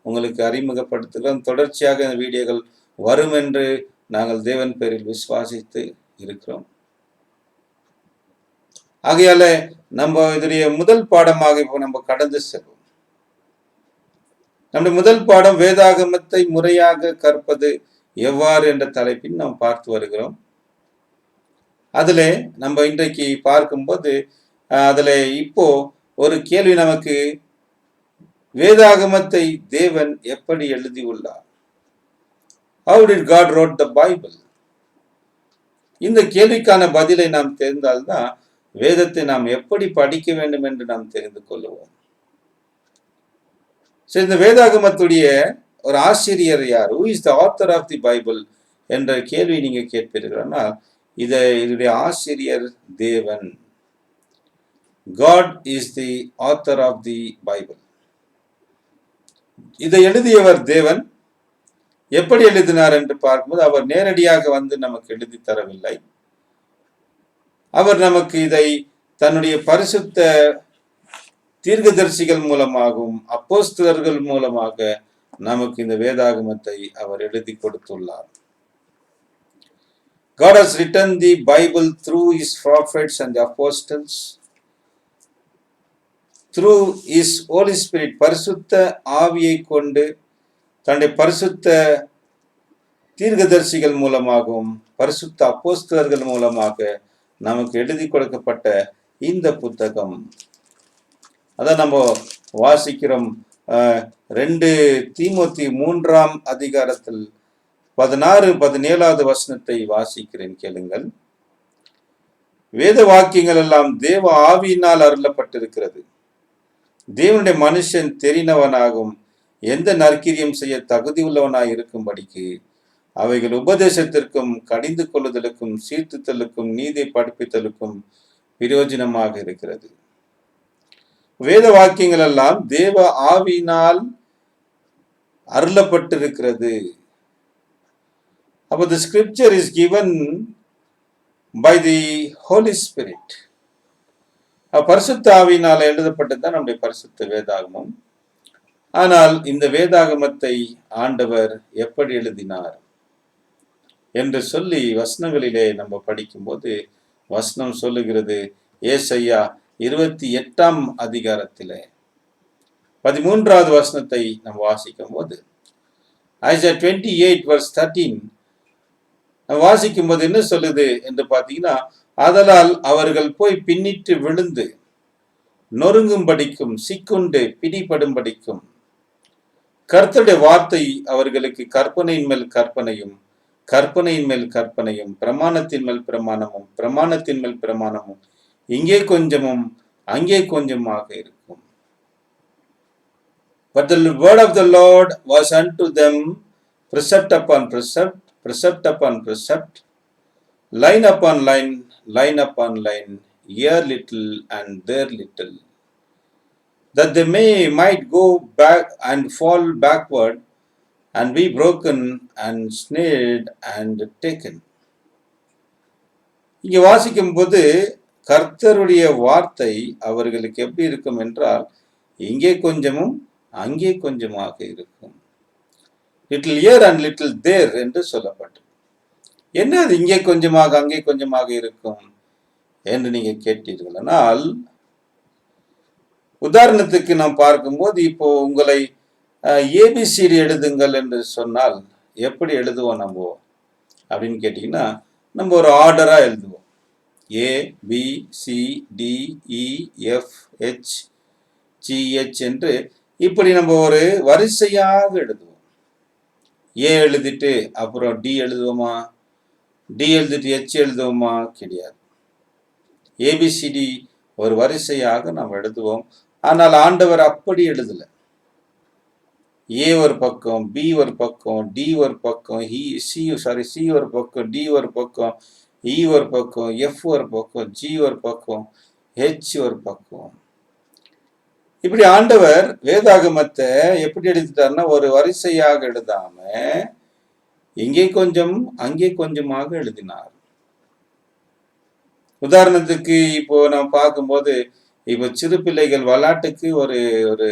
உங்களுக்கு அறிமுகப்படுத்துகிறோம். தொடர்ச்சியாக இந்த வீடியோகள் வரும் என்று நாங்கள் தேவன் பேரில் விசுவாசித்து இருக்கிறோம். ஆகையால நம்ம இதனுடைய முதல் பாடமாக இப்போ நம்ம கடந்து செல்வோம். நம்முடைய முதல் பாடம் வேதாகமத்தை முறையாக கற்பது எவ்வாறு என்ற தலைப்பில் நாம் பார்த்து வருகிறோம். அதுல நம்ம இன்றைக்கு பார்க்கும்போது அதுல இப்போ ஒரு கேள்வி நமக்கு, வேதாகமத்தை தேவன் எப்படி எழுதியுள்ளார்? How did God wrote the Bible? இந்த கேள்விக்கான பதிலை நாம் தெரிந்தால்தான் வேதத்தை நாம் எப்படி படிக்க வேண்டும் என்று நாம் தெரிந்து கொள்ளுவோம். சரி, இந்த வேதாகமத்துடைய ஒரு ஆசிரியர் யார்? Who is the author of the Bible என்ற கேள்வி நீங்க கேட்பீர்களா? இதனுடைய ஆசிரியர் தேவன். God is the author of the Bible. இதை எழுதியவர் தேவன். எப்படி எழுதினார் என்று பார்க்கும்போது அவர் நேரடியாக வந்து நமக்கு எழுதி தரவில்லை. அவர் நமக்கு இதை தன்னுடைய பரிசுத்த தீர்க்கதரிசிகள் மூலமாகவும் அப்போஸ்தலர்கள் மூலமாக நமக்கு இந்த வேதாகமத்தை அவர் எழுதி கொடுத்துள்ளார். God has written the Bible through his prophets and the apostles, through his Holy Spirit. பரிசுத்த ஆவியை கொண்டு தன்னுடைய பரிசுத்த தீர்க்கதரிசிகள் மூலமாகவும் பரிசுத்த அப்போஸ்தலர்கள் மூலமாக நமக்கு எழுதி கொடுக்கப்பட்ட இந்த புத்தகம். அதான் நம்ம வாசிக்கிறோம். 2 தீமோத்தி 3ஆம் அதிகாரத்தில் 16-17 வசனத்தை வாசிக்கிறேன், கேளுங்கள். வேத வாக்கியங்கள் எல்லாம் தேவ ஆவியினால் அருளப்பட்டிருக்கிறது. தேவனுடைய மனுஷன் தெரிந்தவனாகும் எந்த நற்கிரியம் செய்ய தகுதி உள்ளவனாய் இருக்கும்படிக்கு அவைகள் உபதேசத்திற்கும் கடிந்து கொள்ளுதலுக்கும் சீர்திருத்தலுக்கும் நீதி படிப்பித்தலுக்கும் பிரயோஜனமாக இருக்கிறது. வேத வாக்கியங்கள் எல்லாம் தேவ ஆவியினால் அருளப்பட்டிருக்கிறது. அப்போ the scripture is given by the Holy Spirit. பரிசுத்த ஆவியினால் எழுதப்பட்டதுதான் நம்முடைய பரிசுத்த வேதாகமம். ஆனால் இந்த வேதாகமத்தை ஆண்டவர் எப்படி எழுதினார் என்று சொல்லி வசனங்களிலே நம்ம படிக்கும்போது வசனம் சொல்லுகிறது. ஏசாயா 28ஆம் அதிகாரத்திலே 13வது வசனத்தை நம்ம வாசிக்கும் போது, Isaiah 28 verse 13 வாசிக்கும் போது என்ன சொல்லுது என்று பார்த்தீங்கன்னா, ஆதலால் அவர்கள் போய் பின்னிட்டு விழுந்து நொறுங்கும்படிக்கும் சிக்குண்டு பிடிபடும்படிக்கும் கர்த்தருடைய வார்த்தை அவர்களுக்கு கற்பனையின் மேல் கற்பனையும் கற்பனையின் மேல் கற்பனையும் பிரமாணத்தின் மேல் பிரமாணமும் பிரமாணத்தின் மேல் பிரமாணமும் இங்கே கொஞ்சமும் அங்கே கொஞ்சமாக இருக்கும். But the word of the Lord was unto them precept upon precept, precept upon precept, line upon line, line upon line, here little and there little, that they might go back and fall backward and be broken and snared and taken. இங்கே வாசிக்கும் போது கர்த்தருடைய வார்த்தை அவர்களுக்கு எப்படி இருக்கும் என்றால், இங்கே கொஞ்சமும் அங்கே கொஞ்சமாக இருக்கும். லிட்டில் ஹியர் அண்ட் லிட்டில் தேர் என்று சொல்லப்பட்டது. என்ன அது இங்கே கொஞ்சமாக அங்கே கொஞ்சமாக இருக்கும் என்று நீங்க கேட்டீர்களானால், உதாரணத்துக்கு நாம் பார்க்கும்போது இப்போ உங்களை ஏபிசிடி எழுதுங்கள் என்று சொன்னால் எப்படி எழுதுவோம் நம்ம அப்படின்னு கேட்டீங்கன்னா, நம்ம ஒரு ஆர்டரா எழுதுவோம். A B C D E F H G H என்று இப்படி நம்ம ஒரு வரிசையாக எழுதுவோம். ஏ எழுதிட்டு அப்புறம் டி எழுதுவோமா? டி எழுதிட்டு ஹெச் எழுதுவோமா? கிடையாது. ஏபிசிடி ஒரு வரிசையாக நாம் எழுதுவோம். ஆனால் ஆண்டவர் அப்படி எழுதல. ஏ ஒரு பக்கம், பி ஒரு பக்கம், டி ஒரு பக்கம், சி ஒரு பக்கம், டி ஒரு பக்கம், இ ஒரு பக்கம், எஃப் ஒரு பக்கம், ஜி ஒரு பக்கம், ஹெச் ஒரு பக்கம். இப்படி ஆண்டவர் வேதாகமத்தை எப்படி எழுதிட்டார்னா ஒரு வரிசையாக எழுதாம இங்கே கொஞ்சம் அங்கே கொஞ்சமாக எழுதினார். உதாரணத்துக்கு இப்போ நம்ம பார்க்கும்போது இப்போ சிறு பிள்ளைகள் விளையாட்டுக்கு ஒரு ஒரு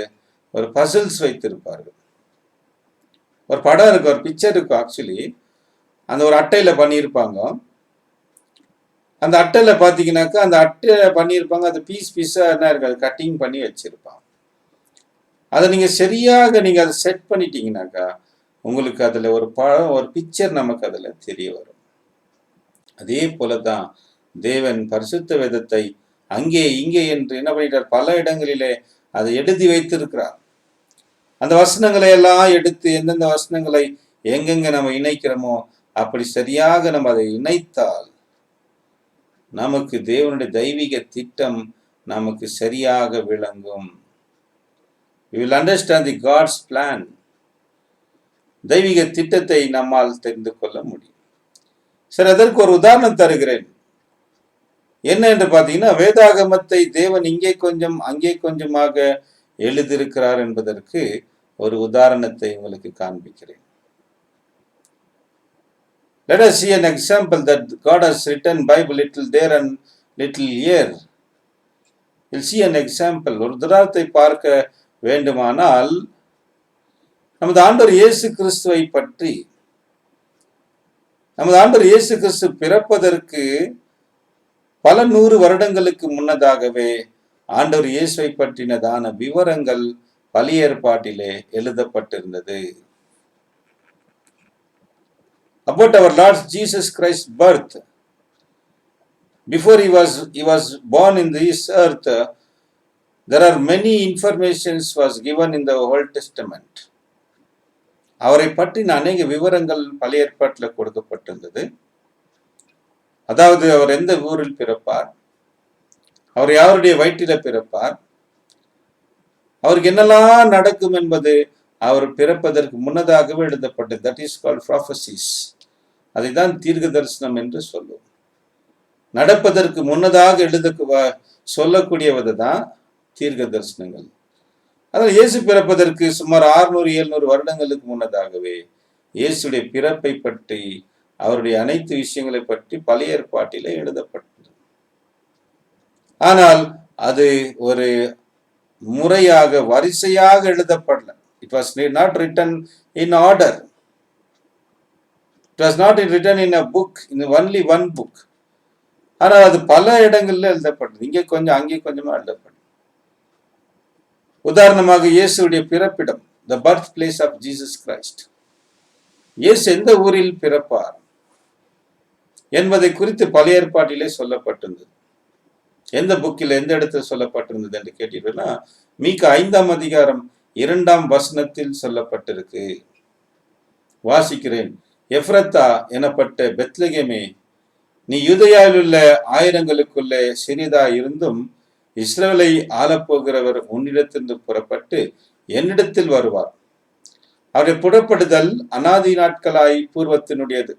ஒரு பசில்ஸ் வைத்திருப்பார்கள். ஒரு படம் இருக்கு, ஒரு பிக்சர் இருக்கும். ஆக்சுவலி அந்த ஒரு அட்டையில பண்ணியிருப்பாங்க. அந்த அட்டையில பார்த்தீங்கன்னாக்கா அந்த அட்டையில பண்ணியிருப்பாங்க. அது பீஸ் பீஸாக என்ன இருக்காது, கட்டிங் பண்ணி வச்சிருப்பாங்க. அதை நீங்கள் சரியாக நீங்கள் அதை செட் பண்ணிட்டீங்கன்னாக்கா உங்களுக்கு அதில் ஒரு படம், ஒரு பிக்சர் நமக்கு அதில் தெரிய வரும். அதே போல தான் தேவன் பரிசுத்த வேதத்தை அங்கே இங்கே என்று என்ன பண்ணிட்டார், பல இடங்களிலே அதை எழுதி வைத்திருக்கிறார். அந்த வசனங்களை எல்லாம் எடுத்து எந்தெந்த வசனங்களை எங்கெங்க நம்ம இணைக்கிறோமோ அப்படி சரியாக நம்ம அதை இணைத்தால் நமக்கு தேவனுடைய தெய்வீக திட்டம் நமக்கு சரியாக விளங்கும். We will understand the God's plan. தெய்வீக திட்டத்தை நம்மால் தெரிந்து கொள்ள முடியும். சரி, அதற்கு ஒரு உதாரணம் தருகிறேன். என்ன என்று பார்த்தீங்கன்னா, வேதாகமத்தை தேவன் இங்கே கொஞ்சம் அங்கே கொஞ்சமாக எழுதியிருக்கிறார் என்பதற்கு ஒரு உதாரணத்தை உங்களுக்கு காண்பிக்கிறேன். Let us see an example that God has written Bible little there and little here. We'll see an example. ஒரு உதாரணத்தை பார்க்க வேண்டுமானால் நமது ஆண்டவர் இயேசு கிறிஸ்துவை பற்றி, நமது ஆண்டவர் இயேசு கிறிஸ்து பிறப்பதற்கு பல 100 வருடங்களுக்கு முன்னதாகவே ஆண்டவர் இயேசுவை பற்றினதான விவரங்கள் பழைய ஏற்பாட்டிலே எழுதப்பட்டிருந்தது. About our Lord Jesus Christ's birth, before he was born in this earth, there are many informations was given in the Old Testament. அவரை பற்றின அநேக விவரங்கள் பழைய ஏற்பாட்டில் கொடுக்கப்பட்டிருந்தது. அதாவது அவர் எந்த ஊரில் பிறப்பார், அவர் யாருடைய வயிற்றில பிறப்பார், அவருக்கு என்னெல்லாம் நடக்கும் என்பது அவர் பிறப்பதற்கு முன்னதாகவே எழுதப்பட்டது. That is called prophecies. அதை தான் தீர்க்க தரிசனம் என்று சொல்லும். நடப்பதற்கு முன்னதாக சொல்லக்கூடியவது தான் தீர்க்க தரிசனங்கள். அதனால் இயேசு பிறப்பதற்கு சுமார் 600-700 வருடங்களுக்கு முன்னதாகவே இயேசுடைய பிறப்பை பற்றி, அவருடைய அனைத்து விஷயங்களை பற்றி பழைய ஏற்பாட்டிலே எழுதப்பட்டது. ஆனால் அது ஒரு முறையாக வரிசையாக எழுதப்படல. It was not written in order. It was not written in a book, in only one book. ஆனால் அது பல இடங்களில் எழுதப்பட்டது. இங்கே கொஞ்சம் அங்கே கொஞ்சமா எழுதப்பட்டது. உதாரணமாக இயேசுடைய பிறப்பிடம், the birthplace of Jesus Christ. இயேசு எந்த ஊரில் பிறப்பார் என்பதை குறித்து பழைய ஏற்பாட்டிலே சொல்லப்பட்டிருந்தது. எந்த புக்கில் எந்த இடத்துல சொல்லப்பட்டிருந்தது என்று கேட்டீங்கன்னா, மீகா 5ஆம் அதிகாரம் 2ஆம் வசனத்தில் சொல்லப்பட்டிருக்கு. வாசிக்கிறேன். எப்ரத்தா எனப்பட்ட பெத்லகேமே, நீ யூதேயாவில் உள்ள ஆயிரங்களுக்குள்ளே சிறிதாய் இருந்தும் இஸ்ரவேலை ஆளப்போகிறவர் உன்னிடத்திலிருந்து புறப்பட்டு என்னிடத்தில் வருவார். அவருடைய புறப்படுதல் அநாதி நாட்களாய் பூர்வத்தினுடையது.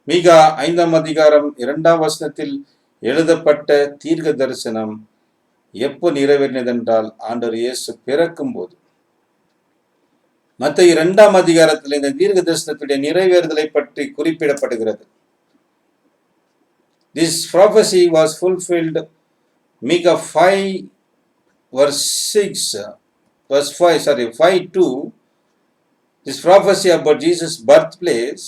மீகா 5ஆம் அதிகாரம் 2ஆம் வசனத்தில் எழுதப்பட்ட தீர்க்க தரிசனம் எப்போ நிறைவேறினதென்றால் ஆண்டவர் இயேசு பிறக்கும் போது. மத்தேயு 2ஆம் அதிகாரத்தில் இந்த தீர்க்க தரிசனத்துடைய நிறைவேறுதலை பற்றி குறிப்பிடப்படுகிறது. This prophecy was fulfilled. Micah 5 verse 5:2. This prophecy about Jesus' birthplace,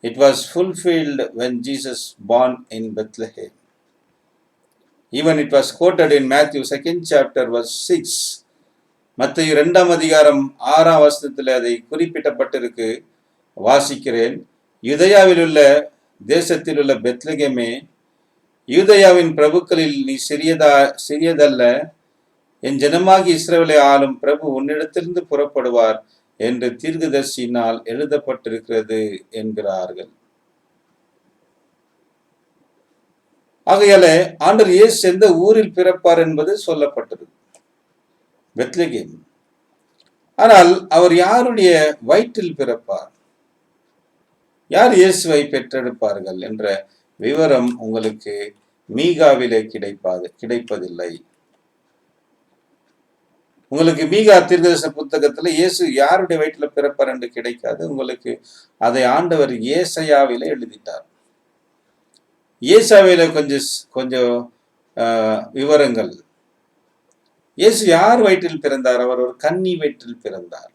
it was fulfilled when Jesus born in Bethlehem. Even it was quoted in Matthew 2nd chapter verse 6. மத்தேயு 2ஆம் அதிகாரம் 6ஆம் வசனத்தில் அதை குறிப்பிடப்பட்டிருக்கு. வாசிக்கிறேன். யூதேயாவில் உள்ள தேசத்தில் உள்ள பெத்லகேமே, யூதேயாவின் பிரபுக்களில் நீ சிறியதல்ல, என் ஜனமாகி இஸ்ரவேலை ஆளும் பிரபு உன்னிடத்திலிருந்து புறப்படுவார் என்று தீர்க்கதரிசியினால் எழுதப்பட்டிருக்கிறது என்கிறார்கள். ஆகையால ஆண்டவர் இயேசு எந்த ஊரில் பிறப்பார் என்பது சொல்லப்பட்டது, பெத்லகேம். ஆனால் அவர் யாருடைய வயிற்றில் பிறப்பார், யார் இயேசுவை பெற்றெடுப்பார்கள் என்ற விவரம் உங்களுக்கு மீகாவிலே கிடைப்பதில்லை. உங்களுக்கு மீகா தீர்க்கதரிசன புத்தகத்துல இயேசு யாருடைய வயிற்றுல பிறப்பார் என்று கிடைக்காது. உங்களுக்கு அதை ஆண்டவர் ஏசாயாவிலே எழுதிட்டார். ஏசாயாவில கொஞ்சம் விவரங்கள். இயேசு யார் வயிற்றில் பிறந்தார்? அவர் ஒரு கன்னி வயிற்றில் பிறந்தார்.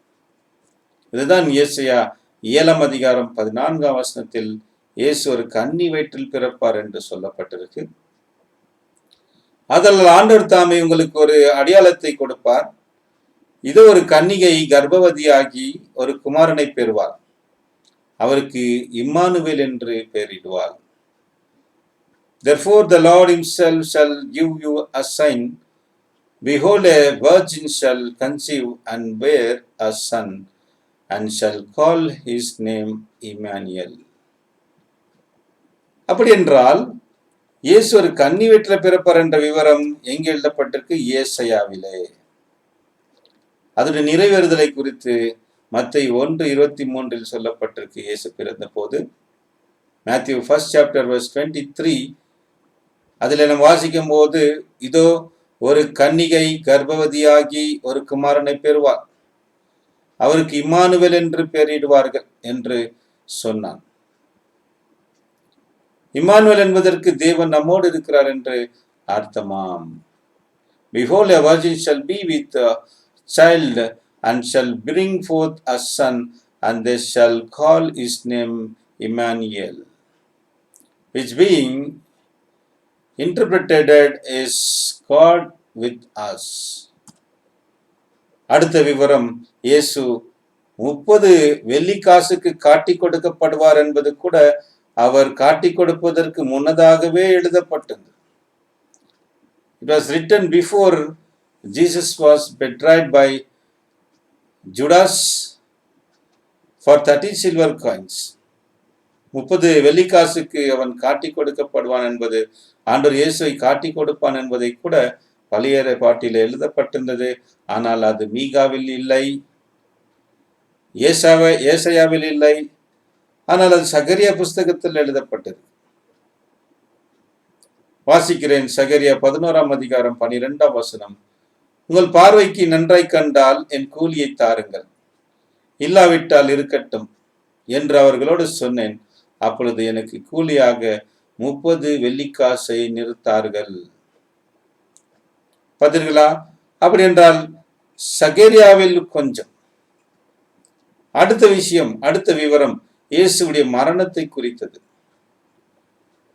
இதுதான் ஏசாயா 7ஆம் அதிகாரம் 14ஆம் வசனத்தில் இயேசு ஒரு கன்னி வயிற்றில் பிறப்பார் என்று சொல்லப்பட்டிருக்கு. அதில் ஆண்டவர் தாமே உங்களுக்கு ஒரு அடையாளத்தை கொடுப்பார். இது ஒரு கன்னிகை கர்ப்பவதியாகி ஒரு குமாரனை பெறுவார். அவருக்கு இம்மானுவேல் என்று பெயரிடுவார். Therefore the Lord himself shall give you a sign. Behold, a virgin shall conceive and bear a son, and shall call his name Emmanuel. அப்படி என்றால் இயேசு ஒரு கன்னி வயிற்றில் பிறப்பார் என்ற விவரம் எங்கே எழுதப்பட்டிருக்கு? ஏசாயாவிலே. அதனுடைய நிறைவேறுதலை குறித்து மத்தேயு 1:23 சொல்லப்பட்டிருக்கு. இயேசு பிறந்த போது Matthew 1st chapter verse 23 அதில் நம்ம வாசிக்கும் போது, இதோ ஒரு கன்னிகை கர்ப்பவதியாகி ஒரு குமாரனை பெறுவார், அவருக்கு இம்மானுவேல் என்று பெயரிடுவார்கள் என்று சொன்னான். இம்மானுவேல் என்பதற்கு தேவன் நம்மோடு இருக்கிறார் என்று அர்த்தமாம். Behold, a virgin shall be with a child and shall bring forth a son, and they shall call his name Emmanuel, which being interpreted is God with us. அடுத்த விவரம், இயேசு 30 வெள்ளிக்காசுக்கு காட்டி கொடுக்கப்படுவார் என்பது கூட அவர் காட்டி கொடுப்பதற்கு முன்னதாகவே எழுதப்பட்டது. It was written before Jesus was betrayed by Judas for 30 silver coins. 30 வெள்ளிக்காசுக்கு அவன் காட்டி கொடுக்கப்படுவான் என்பது, ஆண்டவர் இயேசுவை காட்டி கொடுப்பான் என்பதை கூட பழைய ஏற்பாட்டில் எழுதப்பட்டிருந்தது. ஆனால் அது மீகாவில் இல்லை, ஏசாயாவில் இல்லை. ஆனால் அது சகரியா புஸ்தகத்தில் எழுதப்பட்டது. வாசிக்கிறேன். சகரியா 11ஆம் அதிகாரம் 12ஆம் வசனம். உங்கள் பார்வைக்கு நன்றாய் கண்டால் என் கூலியை தாருங்கள், இல்லாவிட்டால் இருக்கட்டும் என்று அவர்களோடு சொன்னேன். அப்பொழுது எனக்கு கூலியாக 30 வெள்ளிக்காசை நிறுத்தார்கள். பார்த்தீர்களா? அப்படி என்றால் சகரியாவில் கொஞ்சம். அடுத்த விஷயம், அடுத்த விவரம் இயேசுடைய மரணத்தை குறித்தது.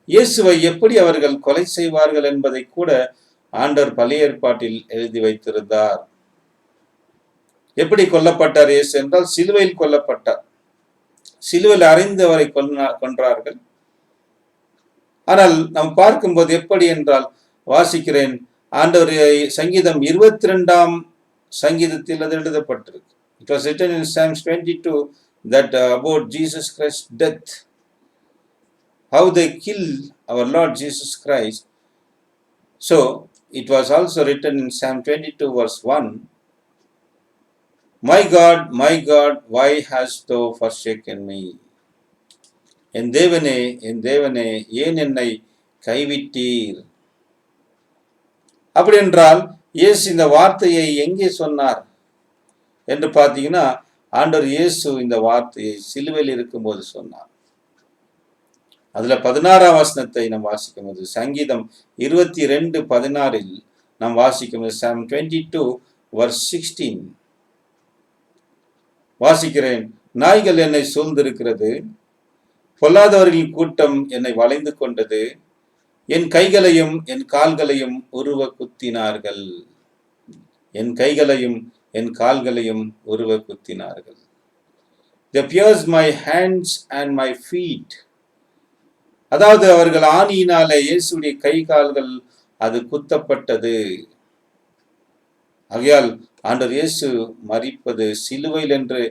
இயேசுவை எப்படி அவர்கள் கொலை செய்வார்கள் என்பதை கூட ஆண்டவர் பழைய ஏற்பாட்டில் எழுதி வைத்திருந்தார். எப்படி கொல்லப்பட்டார் இயேசு என்றால் சிலுவையில் கொல்லப்பட்டார். சிலுவையில் அறைந்து அவரை கொன்றார்கள். ஆனால் நாம் பார்க்கும்போது எப்படி என்றால், வாசிக்கிறேன். ஆண்டவர் சங்கீதம் 22ஆம் சங்கீதத்தில் அது எழுதப்பட்டிருக்கு. It was written in Psalms 22 that about Jesus Christ's death, how they killed our Lord Jesus Christ. So it was also written in Psalm 22 verse 1, my God, why hast thou forsaken me? என் தேவனே, என் தேவனே, ஏன் என்னை கைவிட்டீர்? அப்படி என்றால் இயேசு இந்த வார்த்தையை எங்கே சொன்னார் என்று பார்த்தீங்கன்னா, ஆண்டவர் இயேசு இந்த வார்த்தையை சிலுவையில் இருக்கும்போது சொன்னார். அதுல 16ஆம் வசனத்தை நாம் வாசிக்கும் போது, சங்கீதம் 22:16 நாம் வாசிக்கும் போது, Psalm 22 verse 16 வாசிக்கிறேன். நாய்கள் என்னை சூழ்ந்திருக்கிறது, பொல்லாதவர்களின் கூட்டம் என்னை வளைந்து கொண்டது, என் கைகளையும் என் கால்களையும் உருவ குத்தினார்கள். என் கைகளையும் என் கால்களையும் உருவ குத்தினார்கள். They pierced my hands and my feet. அதாவது அவர்கள் ஆணியினாலே இயேசுடைய கை கால்கள் அது குத்தப்பட்டது. ஆகையால் ஆண்டவர் இயேசு மரிப்பது சிலுவையில் என்று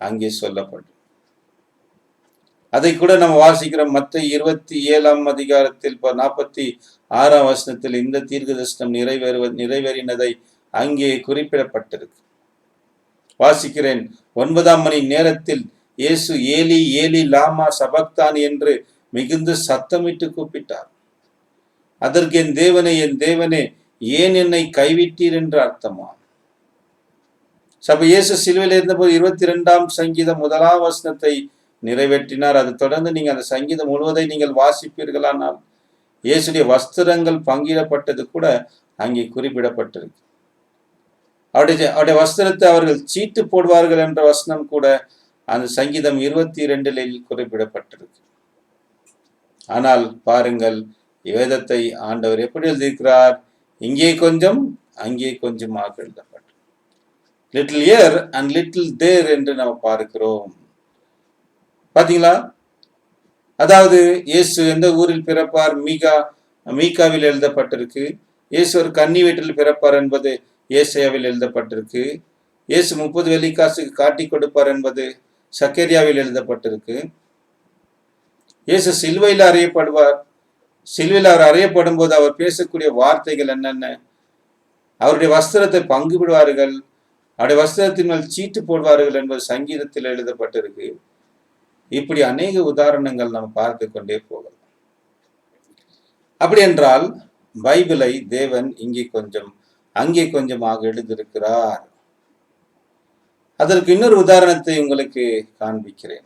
அங்கே சொல்லப்படும். அதை கூட நம்ம வாசிக்கிறோம். மத்தேயு 27ஆம் அதிகாரத்தில் 46ஆம் வசனத்தில் இந்த தீர்க்கதரிசனம் நிறைவேறினதை அங்கே குறிப்பிடப்பட்டிருக்கு. வாசிக்கிறேன். 9ஆம் மணி நேரத்தில் இயேசு ஏலி ஏலி லாமா சபக்தான் என்று மிகுந்த சத்தமிட்டு கூப்பிட்டார். அதற்கு என் தேவனே ஏன் என்னை கைவிட்டீர் என்று அர்த்தமா? இயேசு சிலுவையில் இருந்தபோது 22ஆம் சங்கீதம் 1ஆம் வசனத்தை நிறைவேற்றினார். அது தொடர்ந்து நீங்க அந்த சங்கீதம் முழுவதை நீங்கள் வாசிப்பீர்களானால் இயேசுடைய வஸ்திரங்கள் பங்கிடப்பட்டது கூட அங்கே குறிப்பிடப்பட்டிருக்கு. அவருடைய வஸ்திரத்தை அவர்கள் சீட்டு போடுவார்கள் என்ற வசனம் கூட அந்த சங்கீதம் 22 குறிப்பிடப்பட்டிருக்கு. ஆனால் பாருங்கள், வேதத்தை ஆண்டவர் எப்படி எழுதியிருக்கிறார்? இங்கே கொஞ்சம் அங்கே கொஞ்சமாக எழுதப்பட்டது. லிட்டில் ஹியர் அண்ட் லிட்டில் தேர் என்று நாம் பார்க்கிறோம். பாத்தீங்களா? அதாவது இயேசு எந்த ஊரில் பிறப்பார்? மீகாவில் எழுதப்பட்டிருக்கு. இயேசு ஒரு கன்னி வீட்டில் பிறப்பார் என்பது ஏசாயாவில் எழுதப்பட்டிருக்கு. இயேசு 30 வெள்ளிக்காசுக்கு காட்டி கொடுப்பார் என்பது சக்கரியாவில் எழுதப்பட்டிருக்கு. இயேசு சிலுவையில் அறியப்படுவார். சிலுவையில் அவர் அறியப்படும் போது அவர் பேசக்கூடிய வார்த்தைகள் என்னென்ன? அவருடைய வஸ்திரத்தை பங்கு விடுவார்கள், அவருடைய வஸ்திரத்தின் மேல் சீட்டு போடுவார்கள் என்பது சங்கீதத்தில் எழுதப்பட்டிருக்கு. இப்படி அநேக உதாரணங்கள் நாம் பார்த்து கொண்டே போகலாம். அப்படி என்றால் பைபிளை தேவன் இங்கே கொஞ்சம் அங்கே கொஞ்சமாக எழுதியிருக்கிறார். அதற்கு இன்னொரு உதாரணத்தை உங்களுக்கு காண்பிக்கிறேன்.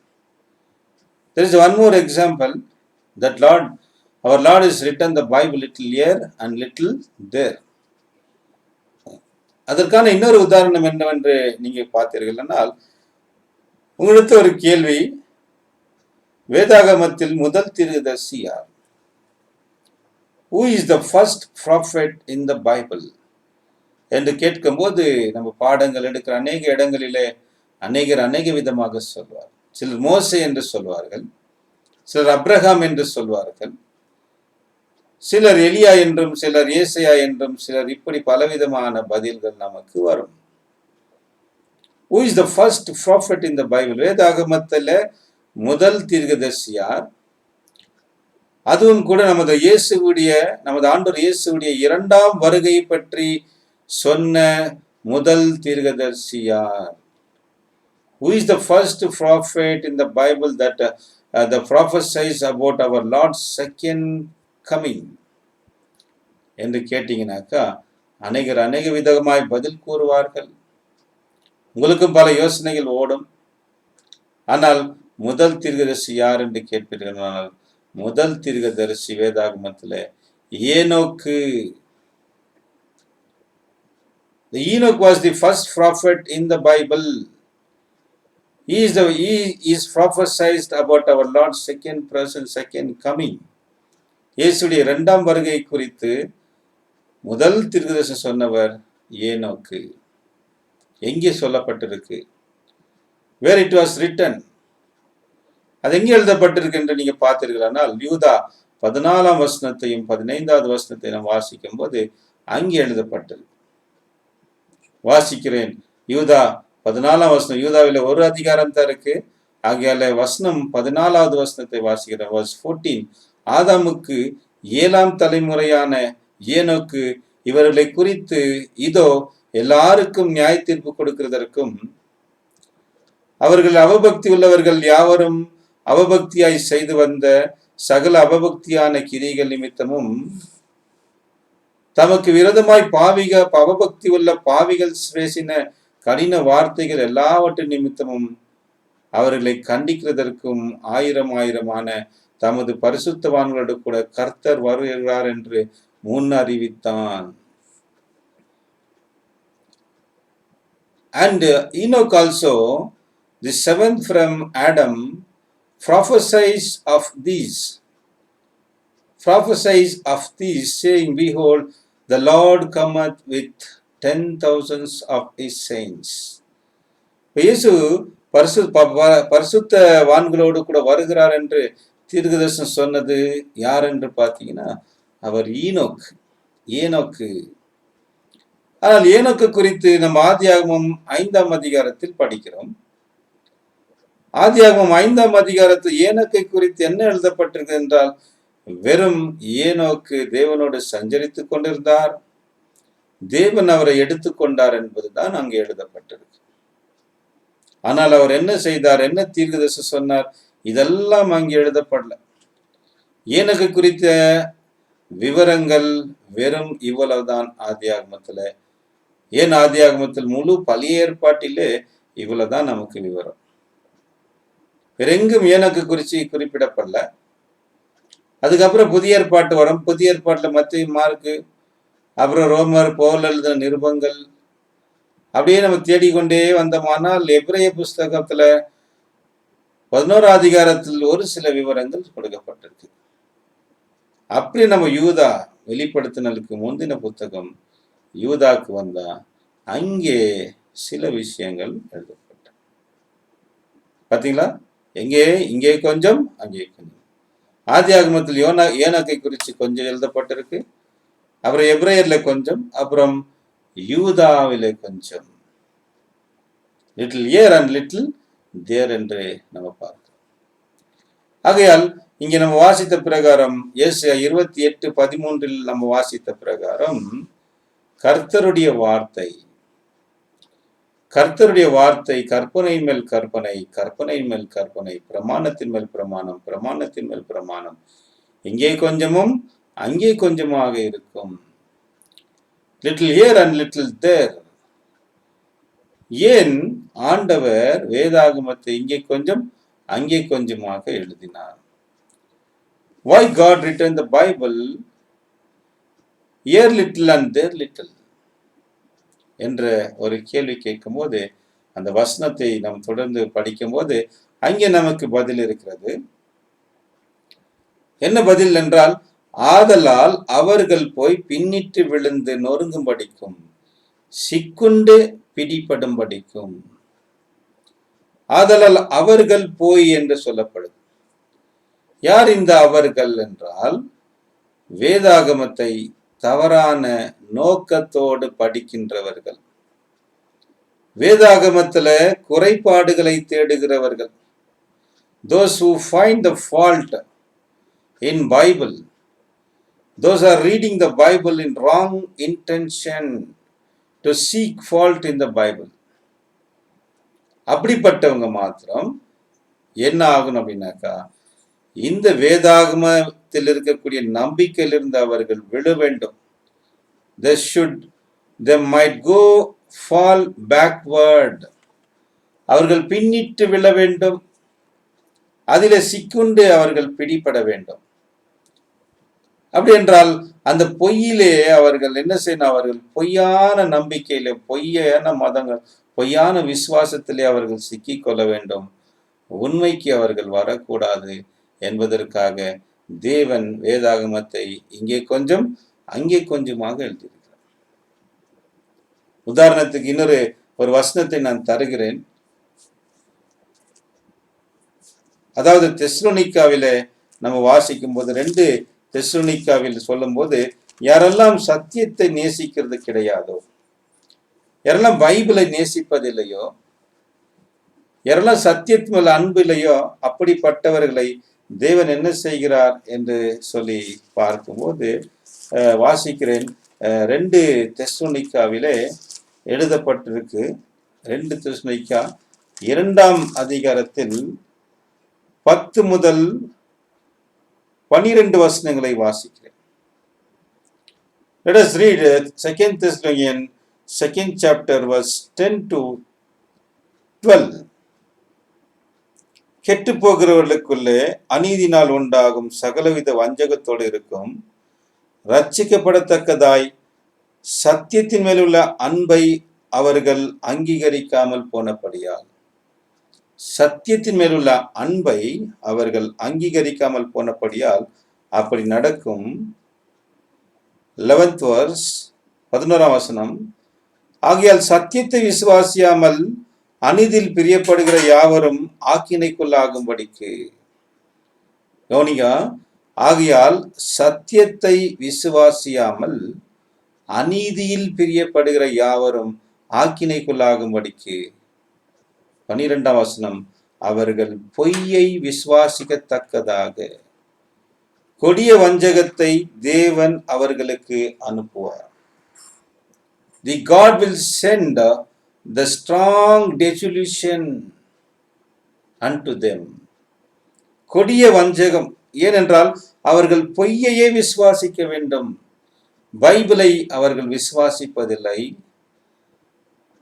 There is one more example that our Lord is written the Bible little here and little there. அதற்கான இன்னொரு உதாரணம் என்னவென்று நீங்க பார்த்தீர்கள் என்றால், உங்களுக்கு ஒரு கேள்வி, வேதாகமத்தில் முதல் தீர்க்கதரிசி யார்? Who is the first prophet in the Bible? என்று கேட்கும்போது நம்ம பாடங்கள் எடுக்கிற அநேக இடங்களிலே அநேகர் அநேக விதமாக சொல்வார். சிலர் மோசே என்று சொல்வார்கள், சிலர் அப்ரஹாம் என்று சொல்வார்கள், சிலர் எலியா என்றும், சிலர் ஏசையா என்றும், சிலர் இப்படி பலவிதமான பதில்கள் நமக்கு வரும். Who is the first prophet in the Bible? வேதாகமத்தில் முதல் தீர்க்கதரிசி யார்? அதுவும் கூட நமது ஆண்டவர் இயேசுவுடைய 2ஆம் வருகை பற்றி சொன்ன முதல் தீர்க்கதரிசி யார்? Who is the first prophet in the Bible that the prophesies about our Lord's second coming? என்று கேட்டீங்கன்னாக்கா அநேகர் அநேக விதமாய் பதில் கூறுவார்கள். உங்களுக்கும் பல யோசனைகள் ஓடும். ஆனால் முதல் தீர்க்கதரிசி யார் என்று கேட்பீர்கள். முதல் தீர்க்கதரிசி வேதாகமத்தில் ஏனோக்கு. Enoch was the first prophet in the Bible. He is prophesied about our Lord's second coming. இயேசுடைய 2ஆம் வருகை குறித்து முதல் தீர்க்கதரிசி சொன்னவர் ஏனோக்கு. எங்கே சொல்லப்பட்டிருக்கு? Where it was written? அது எங்கே எழுதப்பட்டிருக்கு என்று நீங்க பார்த்தீர்களானால், யூதா 14ஆம் வசனத்தையும் 15வது வசனத்தையும் நாம் வாசிக்கும் போது அங்கே எழுதப்பட்டிருக்கு. வாசிக்கிறேன். யூதா 14ஆம் வசனம். யூதாவில் ஒரு அதிகாரம் தான் இருக்கு. ஆகையால வசனம் 14வது வசனத்தை வாசிக்கிறேன். verse 14. ஆதாமுக்கு 7ஆம் தலைமுறையான ஏனோக்கு இவர்களை குறித்து இதோ எல்லாருக்கும் நியாய தீர்ப்பு கொடுக்கிறதற்கும் அவர்கள் அவபக்தி உள்ளவர்கள் யாவரும் அவபக்தியாய் செய்து வந்த சகல அவபக்தியான கிரிகள் நிமித்தமும் தமக்கு விரோதமாய் அவபக்தி உள்ள பாவிகள் பேசின கடின வார்த்தைகள் எல்லாவற்றின் நிமித்தமும் அவர்களை கண்டிக்கிறதற்கும் ஆயிரமான தமது பரிசுத்தவான்களோடு கூட கர்த்தர் வருகிறார் என்று முன் அறிவித்தான். And Enoch also, the 7th from Adam, prophesies of these, saying, behold, the Lord cometh with 10,000s of his saints. இயேசு பரிசுத்தவான்களோடு கூட வருகிறார் என்று தீர்க்கதரிசனம் சொன்னது யார் என்று பார்த்தீங்கன்னா அவர் ஏனோக்கு. ஆனால் ஏனோக்கு குறித்து நம்ம ஆதியாகமம் 5ஆம் அதிகாரத்தில் படிக்கிறோம். ஆதியாகமம் 5ஆம் அதிகாரத்தில் ஏனோக்கை குறித்து என்ன எழுதப்பட்டிருக்கு என்றால், வெறும் ஏனோக்கு தேவனோடு சஞ்சரித்துக் கொண்டிருந்தார், தேவன் அவரை எடுத்துக்கொண்டார் என்பதுதான் அங்கே எழுதப்பட்டிருக்கு. ஆனால் அவர் என்ன செய்தார், என்ன தீர்க்கதரிசி சொன்னார், இதெல்லாம் அங்கே எழுதப்படல. ஏனோக்கு குறித்த விவரங்கள் வெறும் இவ்வளவுதான் ஆதியாகமத்தில். ஏன் ஆதியாகமத்தில் முழு பழைய ஏற்பாட்டிலே இவ்வளவுதான் நமக்கு விவரம். வேறெங்கும் ஏனோக்கு குறித்து குறிப்பிடப்படல. அதுக்கப்புறம் புதிய ஏற்பாட்டு வரும். புதிய ஏற்பாட்டில் மத்தேயு, மார்க்கு, அப்புறம் ரோமர், பவுல் எழுதின நிருபங்கள், அப்படியே நம்ம தேடிக்கொண்டே வந்தோமானால் எபிரேய புஸ்தகத்துல 11ஆம் அதிகாரத்தில் ஒரு சில விவரங்கள் கொடுக்கப்பட்டிருக்கு. அப்படி நம்ம யூதா வெளிப்படுத்தினலுக்கு முந்தின புத்தகம் யூதாக்கு வந்தா அங்கே சில விஷயங்கள் எழுதப்பட்ட. பாத்தீங்களா, இங்கே கொஞ்சம் அங்கே கொஞ்சம். ஆதியாகமத்தில் ஏனோக்கை குறித்து கொஞ்சம் எழுதப்பட்டிருக்கு, அப்புறம் எபிரேயர்ல கொஞ்சம், அப்புறம் யூதாவிலே கொஞ்சம். லிட்டில் ஏர் அண்ட் லிட்டில் தேர் என்று நம்ம பார்க்கிறோம். ஆகையால் இங்கே நம்ம வாசித்த பிரகாரம் ஏசாயா 28:13 நம்ம வாசித்த பிரகாரம் கர்த்தருடைய வார்த்தை கற்பனை மேல் கற்பனை, கற்பனை மேல் கற்பனை, பிரமாணத்தின் மேல் பிரமாணம், பிரமாணத்தின் மேல் பிரமாணம், இங்கே கொஞ்சமும் அங்கே கொஞ்சமாக இருக்கும். லிட்டில் ஹியர் அண்ட் லிட்டில் தேர். ஏன் ஆண்டவர் வேதாகமத்தை இங்கே கொஞ்சம் அங்கே கொஞ்சமாக எழுதினார்? Why God written the Bible here little and there little என்ற ஒரு கேள்வி கேட்கும் போது, அந்த வசனத்தை நாம் தொடர்ந்து படிக்கும் போது அங்கே நமக்கு பதில் இருக்கிறது. என்ன பதில் என்றால், ஆதலால் அவர்கள் போய் பின்னிட்டு விழுந்து நொறுங்கும்படிக்கும், சிக்குண்டு பிடிபடும்படிக்கும். ஆதலால் அவர்கள் போய் என்று சொல்லப்படுது. யார் இந்த அவர்கள் என்றால், வேதாகமத்தை தவறான நோக்கத்தோடு படிக்கின்றவர்கள், வேதாகமத்துல குறைபாடுகளை தேடுகிறவர்கள். Those who find the fault in Bible, those are reading the Bible in wrong intention to seek fault in the Bible. அப்படிப்பட்டவங்க மாத்திரம் என்ன ஆகும் அப்படின்னாக்கா, இந்த வேதாகமத்தில் இருக்கக்கூடிய நம்பிக்கையிலிருந்து அவர்கள் விழ வேண்டும். They might go fall backward. அவர்கள் பின்னிட்டு விழ வேண்டும், அதிலே சிக்குண்டு அவர்கள் பிடிபட வேண்டும். அப்படி என்றால் அந்த பொய்யிலே அவர்கள் என்ன செய்யணும்? அவர்கள் பொய்யான நம்பிக்கையிலே, பொய்யான மதங்கள், பொய்யான விசுவாசத்திலே அவர்கள் சிக்கிக் கொள்ள வேண்டும். உண்மைக்கு அவர்கள் வரக்கூடாது என்பதற்காக தேவன் வேதாகமத்தை இங்கே கொஞ்சம் அங்கே கொஞ்சமாக எழுதியிருக்கிறார். உதாரணத்துக்கு இன்னொரு வசனத்தை நான் தருகிறேன். அதாவது தெஸ்ஸலோனிக்காவிலே நம்ம வாசிக்கும் போது 2 தெஸ்ஸலோனிக்காவில் சொல்லும் போது, யாரெல்லாம் சத்தியத்தை நேசிக்கிறது கிடையாதோ, யாரெல்லாம் பைபிளை நேசிப்பதில்லையோ, யாரெல்லாம் சத்தியத்து மேல் அன்பு இல்லையோ, அப்படிப்பட்டவர்களை தேவன் என்ன செய்கிறார் என்று சொல்லி பார்க்கும்போது வாசிக்கிறேன். 2 தெஸ்ஸலோனிக்காவிலே எழுதப்பட்டிருக்கு. 2 தெஸ்ஸலோனிக்கா 2ஆம் அதிகாரத்தில் 10 முதல் 12 வசனங்களை வாசிக்கிறேன். Let us read 2 Thessalonians 2nd chapter verse 10 to 12. கெட்டு போகிறவர்களுக்குள்ளே அநீதினால் உண்டாகும் சகலவித வஞ்சகத்தோடு இருக்கும், ரட்சிக்கப்படத்தக்கதாய் சத்தியத்தின் மேலுள்ள அன்பை அவர்கள் அங்கீகரிக்காமல் போனபடியால், சத்தியத்தின் மேலுள்ள அன்பை அவர்கள் அங்கீகரிக்காமல் போனபடியால் அப்படி நடக்கும். 11th verse 11ஆம் வசனம். ஆகையால் சத்தியத்தை விசுவாசியாமல் அநீதியில் பிரியப்படுகிற யாவரும் ஆக்கினைக்குள்ளாகும்படிக்கு. கவனிங்க, ஆகையால் சத்தியத்தை விசுவாசியாமல் அநீதியில் பிரியப்படுகிற யாவரும் ஆக்கினைக்குள்ளாகும்படிக்கு. 12ஆம் வசனம். அவர்கள் பொய்யை விசுவாசிக்கத்தக்கதாக கொடிய வஞ்சகத்தை தேவன் அவர்களுக்கு அனுப்புவார். The God will send the strong delusion unto them. கொடிய வஞ்சகம், ஏனென்றால் அவர்கள் பொய்யையே விசுவாசிக்க வேண்டும். பைபிளை அவர்கள் விசுவாசிப்பதில்லை.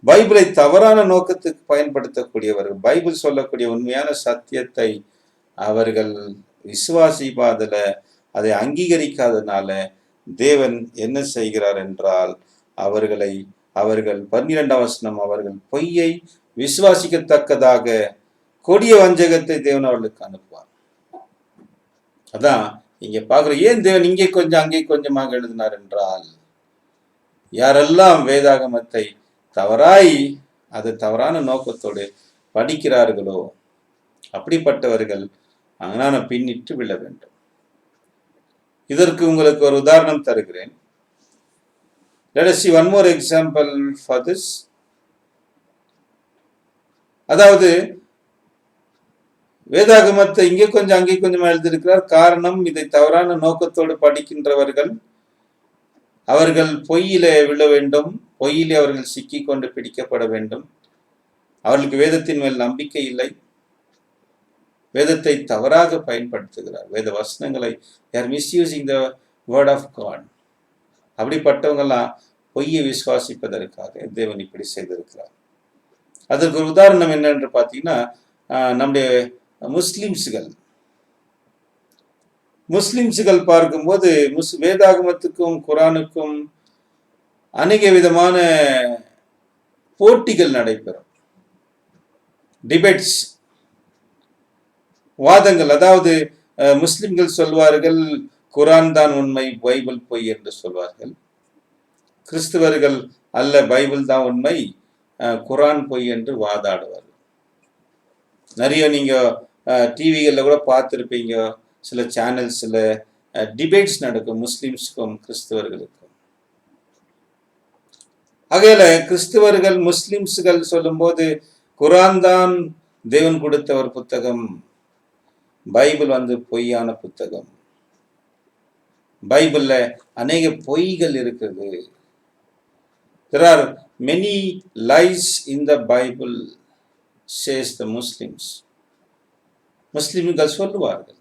பைபிளை தவறான நோக்கத்துக்கு பயன்படுத்தக்கூடியவர்கள். பைபிள் சொல்லக்கூடிய உண்மையான சத்தியத்தை அவர்கள் விசுவாசிப்பதில, அதை அங்கீகரிக்காதனால தேவன் என்ன செய்கிறார் என்றால் அவர்கள் 12ஆம் வசனம், அவர்கள் பொய்யை விசுவாசிக்கத்தக்கதாக கொடிய வஞ்சகத்தை தேவன் அவர்களுக்கு அனுப்புவார். அதான் இங்க பார்க்குற, ஏன் தேவன் இங்கே கொஞ்சம் அங்கே கொஞ்சமாக எழுதினார் என்றால், யாரெல்லாம் வேதாகமத்தை தவறாய் அது தவறான நோக்கத்தோடு படிக்கிறார்களோ அப்படிப்பட்டவர்கள் அங்கனான பின்னிட்டு விழ வேண்டும். இதற்கு உங்களுக்கு ஒரு உதாரணம் தருகிறேன். Let us see one more example for this. அதாவது வேதாகமத்தை இங்கே கொஞ்சம் அங்கே கொஞ்சம் எழுதியிருக்கிறார். காரணம், இதை தவறான நோக்கத்தோடு படிக்கின்றவர்கள் அவர்கள் பொய்யிலே விழ வேண்டும், பொய்யிலே அவர்கள் சிக்கி கொண்டு பிடிக்கப்பட வேண்டும். அவர்களுக்கு வேதத்தின் மேல் நம்பிக்கை இல்லை, வேதத்தை தவறாக பயன்படுத்துகிறார், வேத வசனங்களை misusing the word of God. அப்படிப்பட்டவங்கெல்லாம் பொய்யை விசுவாசிப்பதற்காக தேவன் இப்படி செய்திருக்கிறார். அதற்கு ஒரு உதாரணம் என்னென்று பார்த்தீங்கன்னா, நம்முடைய முஸ்லிம்ஸுகள் பார்க்கும்போது வேதாகமத்துக்கும் குரானுக்கும் அநேக விதமான போட்டிகள் நடைபெறும், டிபேட்ஸ், வாதங்கள். அதாவது முஸ்லிம்கள் சொல்வார்கள் குரான் தான் உண்மை, பைபிள் பொய் என்று சொல்வார்கள். கிறிஸ்தவர்கள் அல்ல, பைபிள் தான் உண்மை, குரான் பொய் என்று வாதாடுவார்கள். நிறைய நீங்க டிவிகளில் கூட பார்த்துருப்பீங்க, சில சேனல்ஸில் டிபேட்ஸ் நடக்கும் முஸ்லிம்ஸுக்கும் கிறிஸ்தவர்களுக்கும். ஆகையால கிறிஸ்தவர்கள் முஸ்லிம்ஸுகள் சொல்லும்போது குரான் தான் தேவன் கொடுத்த ஒரு புத்தகம், பைபிள் பொய்யான புத்தகம், பைபிள்ல அநேக பொய்கள் இருக்குது. There are many lies in the Bible, says the Muslims. முஸ்லிம்கள் சொல்லுவார்கள்.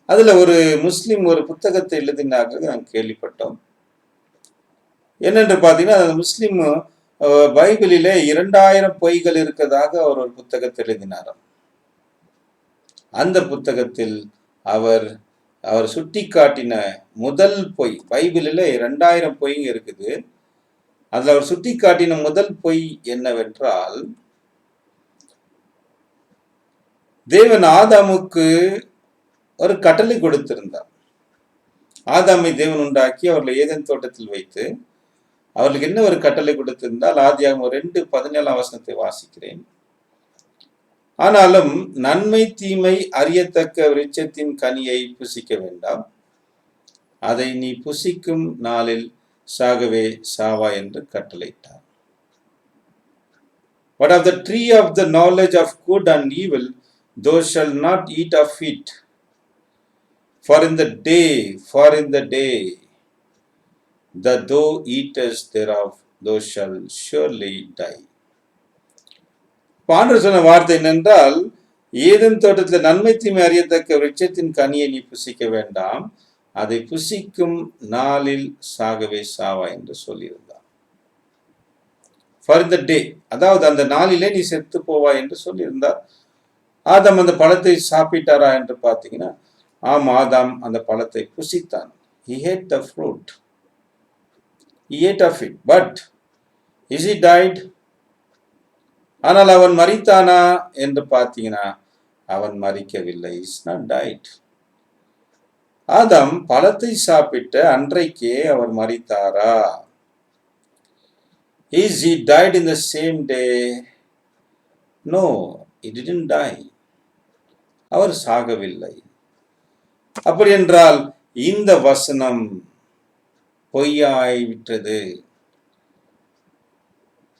அதுல ஒரு முஸ்லிம் ஒரு புத்தகத்தை எழுதினார்கள், நாங்கள் கேள்விப்பட்டோம். என்னென்று பார்த்தீங்கன்னா, அந்த முஸ்லிம் பைபிளிலே 2000 பொய்கள் இருக்கிறதாக அவர் ஒரு புத்தகத்தை எழுதினாராம். அந்த புத்தகத்தில் அவர் சுட்டி காட்டின முதல் பொய், பைபிளில் 2000 பொய்ங்க இருக்குது, அதில் அவர் சுட்டி காட்டின முதல் பொய் என்னவென்றால், தேவன் ஆதாமுக்கு ஒரு கட்டளை கொடுத்திருந்தார். ஆதாமை தேவன் உண்டாக்கி அவர்களை ஏதேன் தோட்டத்தில் வைத்து அவர்களுக்கு என்ன ஒரு கட்டளை கொடுத்திருந்தால், ஆதியாகமம் 2:17 வாசிக்கிறேன். ஆனாலும் நன்மை தீமை அறியத்தக்க விருட்சத்தின் கனியை புசிக்க வேண்டாம், அதை நீ புசிக்கும் நாளில் சாகவே சாவா என்று கட்டளையிட்டார். But of the tree of the knowledge of good and evil thou shalt not eat of it, for in the day that thou eatest thereof thou shalt surely die. ஆண்டவர் சொன்ன வார்த்தை என்னென்றால், ஏதேன் தோட்டத்தில் நன்மை தீமை அறியத்தக்க விருட்சத்தின் கனியை நீ புசிக்க வேண்டாம், அதை புசிக்கும் நாளில் சாகவே சாவா என்று சொல்லியிருந்தார். ஃபார் த டே, அதாவது அந்த நாளிலே நீ செத்து போவா என்று சொல்லியிருந்தார். ஆதாம் அந்த பழத்தை சாப்பிட்டாரா என்று பார்த்தீங்கன்னா, ஆம், ஆதாம் அந்த பழத்தை புசித்தான். He ate the fruit. He ate of it. But is he died? ஆனால் அவன் மரித்தானா என்று பார்த்தீங்கன்னா, அவன் மரிக்கவில்லை. He is not died. ஆதாம் பழத்தை சாப்பிட்ட அன்றைக்கே அவர் மரித்தாரா? Is he died in the same day? No, he didn't die. அவர் சாகவில்லை. அப்படி என்றால் இந்த வசனம் பொய்யாய்விட்டது.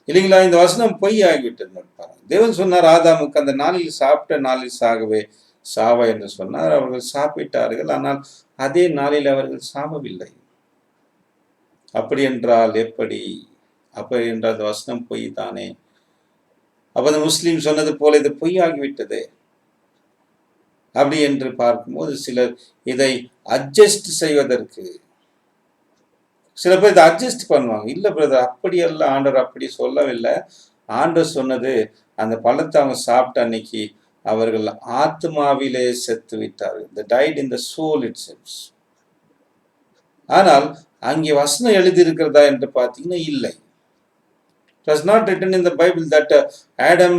இல்லைங்களா? இந்த வசனம் பொய் ஆகிவிட்டது. பாருங்க, தேவன் சொன்னார் ஆதாமுக்கு, அந்த நாளில் சாப்பிட்ட நாளில் சாகவே சாவா என்று சொன்னார். அவர்கள் சாப்பிட்டார்கள். ஆனால் அதே நாளில் அவர்கள் சாவவில்லை. அப்படி என்றால் எப்படி? அப்படி என்றால் அந்த வசனம் பொய் தானே. அப்ப அந்த முஸ்லீம் சொன்னது போல இது பொய் ஆகிவிட்டது. அப்படி என்று பார்க்கும்போது சிலர் இதை அட்ஜஸ்ட் செய்வதற்கு, சில பேர் இதை அட்ஜஸ்ட் பண்ணுவாங்க. இல்ல பிரதர், அப்படியல்ல, ஆண்டவர் அப்படி சொல்லவில்லை. ஆண்டவர் சொன்னது, அந்த பழத்தை அவங்க சாப்பிட்ட அன்னைக்கு அவர்கள் ஆத்மாவிலே செத்து விட்டார்கள். They died in the soul itself. ஆனால் அங்கே வசனம் எழுதியிருக்கிறதா என்று பார்த்தீங்கன்னா இல்லை. It was not written in the Bible that Adam,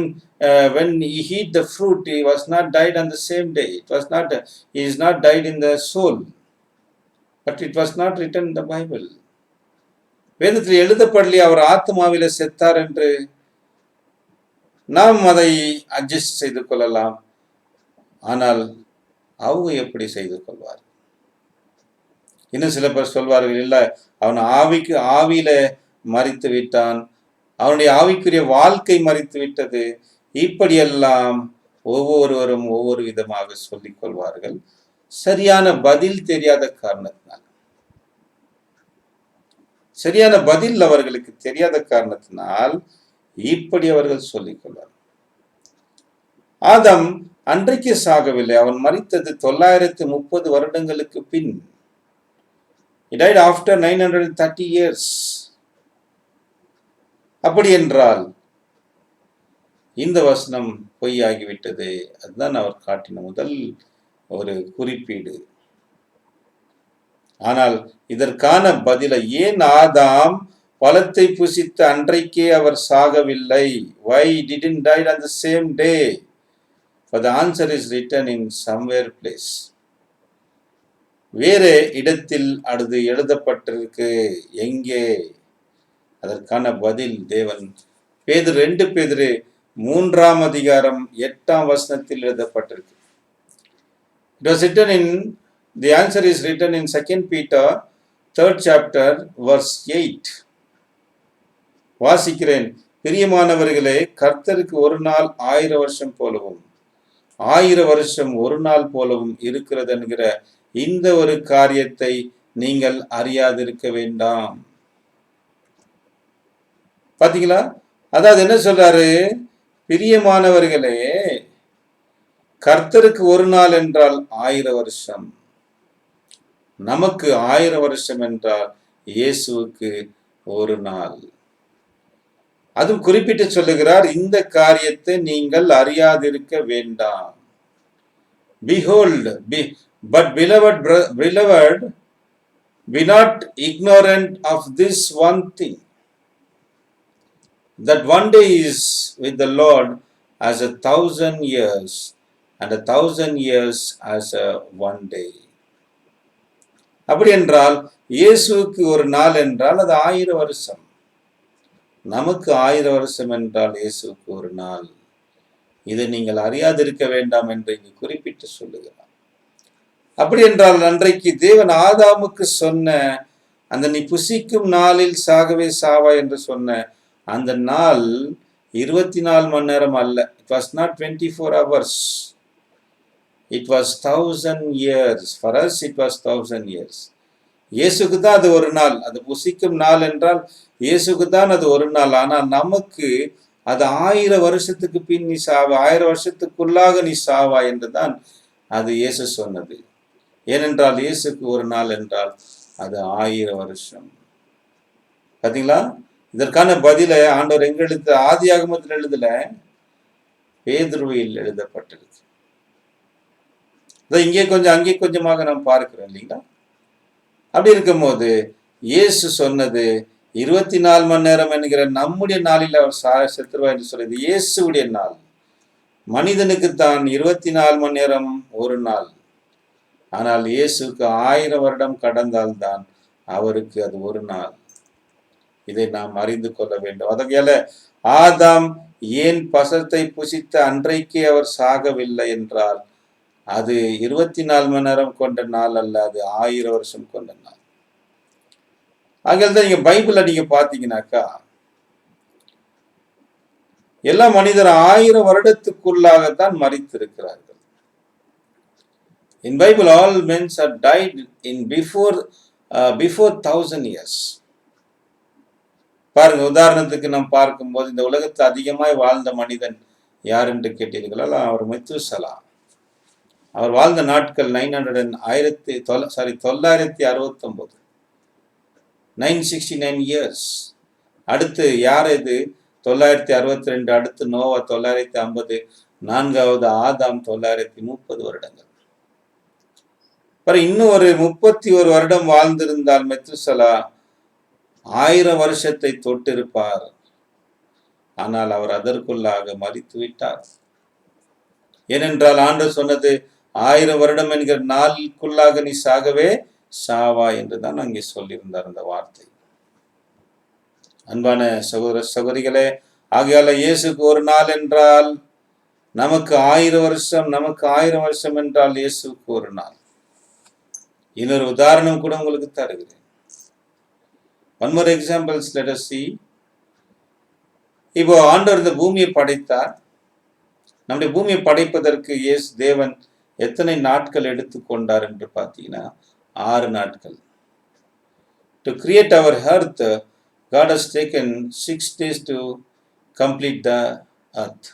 when he eat the fruit, he was not died on the same day. It was not, he is not died in the soul. But it was not written in the Bible. வேதத்தில் எழுதப்படலையே அவர் ஆத்மாவில செத்தார் என்று. நாம் அதை adjust செய்து கொள்ளலாம். ஆனால் அவங்க எப்படி செய்து கொள்வார்? இன்னும் சில பேர் சொல்வார்கள், இல்ல, அவன் ஆவியில மரித்து விட்டான், அவனுடைய ஆவிக்குரிய வாழ்க்கை மரித்து விட்டது. இப்படியெல்லாம் ஒவ்வொருவரும் ஒவ்வொரு விதமாக சொல்லிக் கொள்வார்கள். சரியான பதில் தெரியாத காரணத்தினால், சரியான பதில் அவர்களுக்கு தெரியாத காரணத்தினால் இப்படி அவர்கள் சொல்லிக் கொள்வார். ஆதாம் அன்றைக்கு சாகவில்லை. அவன் மரித்தது 930 வருடங்களுக்கு பின். He died after 930 years. அப்படி என்றால் இந்த வசனம் பொய்யாகிவிட்டது. அதுதான் அவர் காட்டின முதல் ஒரு குறிப்பீடு. ஆனால் இதற்கான பதிலை, ஏன் ஆதாம் பழத்தை புசித்த அன்றைக்கே அவர் சாகவில்லை? Why didn't die on the same day? For the answer is written in somewhere place. வேறு இடத்தில் அது எழுதப்பட்டிருக்கு. எங்கே? அதற்கான பதில் தேவன் 2 பேதுரு 3ஆம் அதிகாரம் 8ஆம் வசனத்தில் எழுதப்பட்டிருக்கு. It was written in, the answer is written in 2 Peter 3rd chapter verse 8. வாசிக்கிறேன். பிரியமானவர்களே, கர்த்தருக்கு ஒரு நாள் 1000 வருஷம் போலவும் 1000 வருஷம் ஒரு நாள் போலவும் இருக்கிறது என்கிற இந்த ஒரு காரியத்தை நீங்கள் அறியாதிருக்க வேண்டாம். பாத்தீங்களா? அதாவது என்ன சொல்றாரு? பிரியமானவர்களே, கர்த்தருக்கு ஒரு நாள் என்றால் 1000 வருஷம், நமக்கு 1000 வருஷம் என்றால் இயேசுவுக்கு ஒரு நாள். அதுவும் குறிப்பிட்டு சொல்லுகிறார், இந்த காரியத்தை நீங்கள் அறியாதிருக்க வேண்டாம். Behold, but beloved, be not ignorant of this one thing, that one day is with the Lord as 1,000 years, and 1,000 years as one day. அப்படி என்றால் இயேசுவுக்கு ஒரு நாள் என்றால் அது 1000 வருஷம், நமக்கு 1000 வருஷம் என்றால் இயேசுவுக்கு ஒரு நாள். இதை நீங்கள் அறியாதிருக்க வேண்டாம் என்று இங்கு குறிப்பிட்டு சொல்லுகிறார். அப்படி என்றால் அன்றைக்கு தேவன் ஆதாமுக்கு சொன்ன அந்த நீ புசிக்கும் நாளில் சாகவே சாவா என்று சொன்ன அந்த நாள் 24 மணி நேரம் அல்ல. It was not 24 hours. It was 1,000 years. For us it was 1,000 years. இயேசுக்கு தான் அது ஒரு நாள். அது புசிக்கும் நாள் என்றால் இயேசுக்கு தான் அது ஒரு நாள். ஆனால் நமக்கு அது 1000 வருஷத்துக்கு பின் நீ சாவா, 1000 வருஷத்துக்குள்ளாக நீ சாவா என்றுதான் அது இயேசு சொன்னது. ஏனென்றால் இயேசுக்கு ஒரு நாள் என்றால் அது 1000 வருஷம். பாத்தீங்களா? இதற்கான பதில ஆண்டவர் எங்க எழுத? ஆதியாகமத்தில் எழுதல, பேதுருவில் எழுதப்பட்டிருக்கு. இங்கே கொஞ்சம் அங்கே கொஞ்சமாக நாம் பார்க்கிறோம் இல்லைங்களா? அப்படி இருக்கும்போது இயேசு சொன்னது 24 மணி நேரம் என்கிற நம்முடைய நாளில் அவர் செத்துருவா என்று சொல்றது இயேசுடைய நாள். மனிதனுக்கு தான் 24 மணி நேரம் ஒரு நாள். ஆனால் இயேசுக்கு 1000 வருடம் கடந்தால்தான் அவருக்கு அது ஒரு நாள். இதை நாம் அறிந்து கொள்ள வேண்டும். அதனால ஆதாம் ஏன் பழத்தை புசித்த அன்றைக்கே அவர் சாகவில்லை என்றால் அது 24 மணி நேரம் கொண்ட நாள் அல்ல, அது 1000 வருஷம் கொண்ட நாள். ஆகியால்தான் நீங்க பைபிள நீங்க பாத்தீங்கன்னாக்கா எல்லா மனிதர் 1000 வருடத்துக்குள்ளாகத்தான் மரித்திருக்கிறார்கள். In Bible, all men are died in before 1000 years. பாருங்க, உதாரணத்துக்கு நாம் பார்க்கும்போது இந்த உலகத்தில் அதிகமாய் வாழ்ந்த மனிதன் யார் என்று கேட்டீர்களா? அவர் மெத்துசலா. அவர் வாழ்ந்த நாட்கள் 969, 969 இயர்ஸ். அடுத்து யார் இது? 962. அடுத்து நோவா 950. நான்காவது ஆதாம் 930 வருடங்கள். இன்னும் ஒரு 31 வருடம் வாழ்ந்திருந்தால் மெத்துசலா 1000 வருஷத்தை தொட்டிருப்பார். ஆனால் அவர் அதற்குள்ளாக மரித்து விட்டார். ஏனென்றால் ஆண்டவர் சொன்னது 1000 வருடம் என்கிற நாளுக்குள்ளாக நீ சாகவே சாவா என்றுதான் அங்கே சொல்லியிருந்தார் அந்த வார்த்தை. அன்பான சகோதர சகோதரிகளே, ஆகையால இயேசுக்கு ஒரு நாள் என்றால் நமக்கு 1000 வருஷம், நமக்கு 1000 வருஷம் என்றால் இயேசுக்கு ஒரு நாள். இன்னொரு உதாரணம் கூட உங்களுக்கு தருகிறேன். One more examples, let us see. இப்போ ஆண்டவர் இந்த பூமியை படைத்தார். நம்முடைய பூமியை படைப்பதற்கு தேவன் எத்தனை நாட்கள் எடுத்துக்கொண்டார் என்று பார்த்தீங்கன்னா 6 நாட்கள். To create our earth, God has taken 6 days to complete the earth.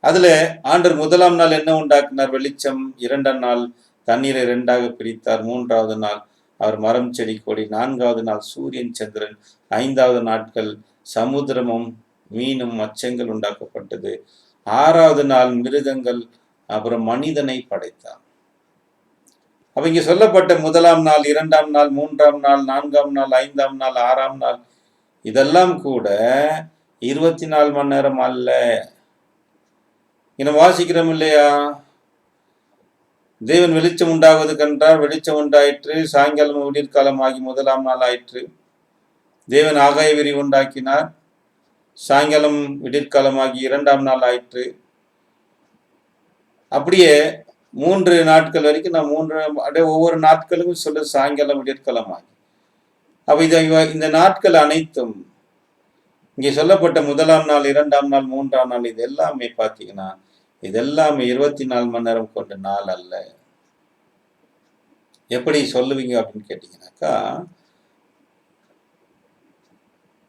அதுல ஆண்டவர் முதலாம் நாள் என்ன உண்டாக்கினார்? வெளிச்சம். 2ஆம் நாள் தண்ணீரை 2ஆக பிரித்தார். 3வது நாள் அவர் மரம் செடி கொடி. 4வது நாள் சூரியன் சந்திரன். 5வது நாட்கள் சமுத்திரமும் மீனும் மச்சங்கள் உண்டாக்கப்பட்டது. 6வது நாள் மிருகங்கள், அப்புறம் மனிதனை படைத்தார். அப்ப இங்க சொல்லப்பட்ட முதலாம் நாள், 2ஆம் நாள், 3ஆம் நாள், 4ஆம் நாள், 5ஆம் நாள், 6ஆம் நாள் இதெல்லாம் கூட 24 மணி நேரம் அல்ல. இங்க வாசிக்கிறோம் இல்லையா? தேவன் வெளிச்சம் உண்டாவது கண்டார், வெளிச்சம் உண்டாயிற்று. சாயங்காலம் விடியற்காலம் ஆகி முதலாம் நாள் ஆயிற்று. தேவன் ஆகாய விரி உண்டாக்கினார். சாயங்காலம் விடியற்காலமாகி 2ஆம் நாள் ஆயிற்று. அப்படியே 3 நாட்கள் வரைக்கும் நான் ஒவ்வொரு நாட்களுக்கும் சொல்ல சாயங்காலம் விடியற்காலமாகி. அப்ப இந்த நாட்கள் அனைத்தும் இங்கே சொல்லப்பட்ட முதலாம் நாள், 2ஆம் நாள், 3ஆம் நாள் இது எல்லாமே பார்த்தீங்கன்னா இதெல்லாமே 24 மணி நேரம் கொண்ட நாள் அல்ல. எப்படி சொல்லுவீங்க அப்படின்னு கேட்டீங்கன்னாக்கா,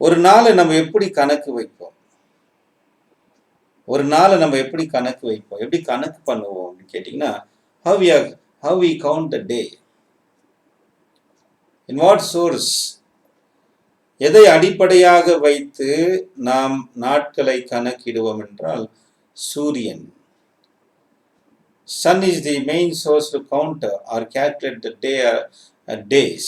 ஒரு நாளை நம்ம எப்படி கணக்கு வைப்போம்? ஒரு நாளை நம்ம எப்படி கணக்கு வைப்போம்? எப்படி கணக்கு பண்ணுவோம் அப்படின்னு கேட்டீங்கன்னா, how we count the day? In what source? எதை அடிப்படையாக வைத்து நாம் நாட்களை கணக்கிடுவோம் என்றால் சூரியன். Sun is the main source to count or calculate the days.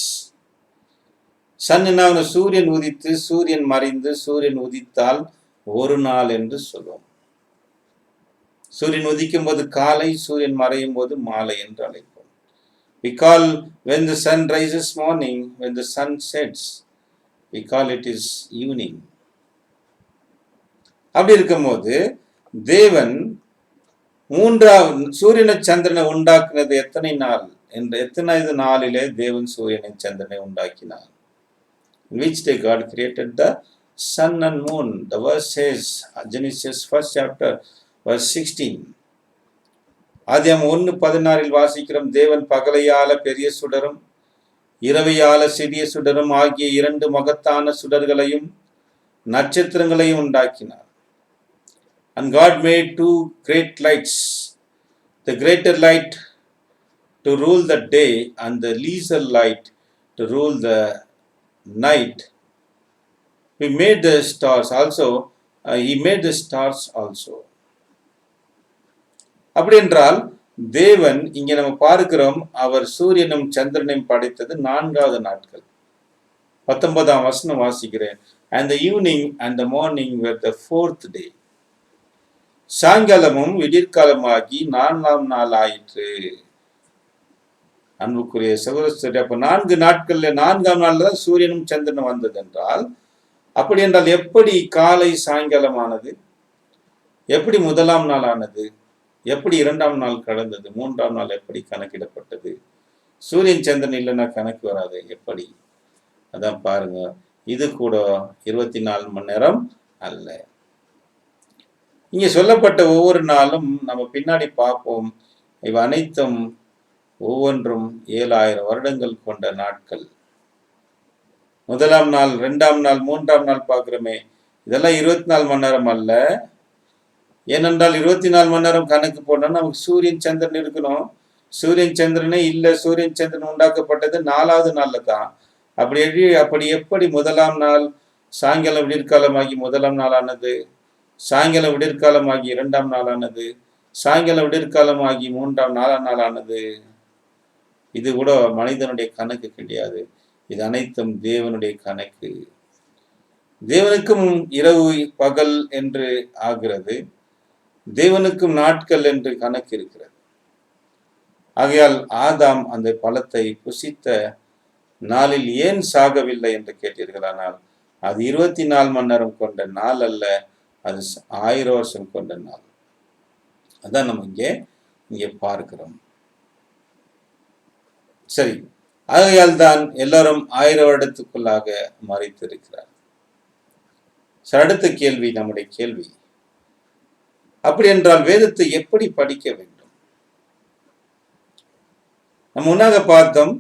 Sun என்ன? சூரியன் உதித்து சூரியன் மறைந்து சூரியன் உதித்தால் ஒரு நாள் என்று சொல்லுவோம். சூரியன் உதிக்கும் போது காலை, சூரியன் மறையும் போது மாலை என்று அழைப்போம். We call when the sun rises morning, when the sun sets, we call it is evening. அப்படி இருக்கும்போது தேவன் சூரியனை சந்திரனை உண்டாக்குனது எத்தனை நாள் என்று எத்தனைது நாளிலே தேவன் சூரியனை சந்திரனை உண்டாக்கினார்? Which day God created the sun and moon? The verse says, Genesis 1st chapter verse 16. ஆதியாகமம் 1:16 வாசிக்கிறோம், தேவன் பகலையால பெரிய சுடரும் இரவையால சிறிய சுடரும் ஆகிய 2 மகத்தான சுடர்களையும் நட்சத்திரங்களையும் உண்டாக்கினார். And God made 2 great lights, the greater light to rule the day and the lesser light to rule the night. He made the stars also. He made the stars also. அப்படி என்றால் தேவன் இங்க நம்ம பார்க்கிறோம், அவர் சூரியனும் சந்திரனையும் படைத்தது 4வது நாட்கள். 19ஆம் வசனம் வாசிக்கிறேன். And the evening and the morning were the 4th day. சாயங்காலமும் விடியற்காலமாகி 4ஆம் நாள் ஆயிற்று. அன்புக்குரிய சகோதரர், அப்ப 4 நாட்கள்ல 4ஆம் நாள் தான் சூரியனும் சந்திரனும் வந்தது என்றால், அப்படி என்றால் எப்படி காலை சாயங்காலமானது? எப்படி முதலாம் நாள் ஆனது? எப்படி 2ஆம் நாள் கடந்தது? 3ஆம் நாள் எப்படி கணக்கிடப்பட்டது? சூரியன் சந்திரன் இல்லைன்னா கணக்கு வராது எப்படி? அதான் பாருங்க, இது கூட 24 மணி நேரம் அல்ல. இங்கே சொல்லப்பட்ட ஒவ்வொரு நாளும் நம்ம பின்னாடி பார்ப்போம், இவை அனைத்தும் ஒவ்வொன்றும் 7000 வருடங்கள் கொண்ட நாட்கள். முதலாம் நாள், 2ஆம் நாள், 3ஆம் நாள் பார்க்கிறோமே, இதெல்லாம் 24 மணி நேரம் அல்ல. ஏனென்றால் 24 மணி நேரம் கணக்கு போடணும், நமக்கு சூரியன் சந்திரன் இருக்கணும். சூரியன் சந்திரனே இல்லை. சூரியன் சந்திரன் உண்டாக்கப்பட்டது 4வது நாள்ல தான். அப்படி எப்படி முதலாம் நாள் சாயங்காலம் விடிற்காலமாகி முதலாம் நாளானது, சாயங்காலம் விடிற்காலமாகி 2ஆம் நாளானது, சாயங்காலம் விடிற்காலமாகி 3ஆம் நாளானது? இது கூட மனிதனுடைய கணக்கு கிடையாது. இது அனைத்தும் தேவனுடைய கணக்கு. தேவனுக்கும் இரவு பகல் என்று ஆகிறது, தேவனுக்கும் நாட்கள் என்று கணக்கு இருக்கிறது. ஆகையால் ஆதாம் அந்த பழத்தை புசித்த நாளில் ஏன் சாகவில்லை என்று கேட்டீர்களானால், அது 24 மணி நேரம் கொண்ட நாள் அல்ல, அது 1000 வருஷம் கொண்ட நாள். அதான் நம்ம இங்கே பார்க்கிறோம். சரி, ஆகையால் தான் எல்லாரும் 1000 வருடத்துக்குள்ளாக மறைத்திருக்கிறார். அடுத்த கேள்வி, நம்முடைய கேள்வி, அப்படி என்றால் வேதத்தை எப்படி படிக்க வேண்டும்? நம்ம முன்னாக பார்த்தோம்,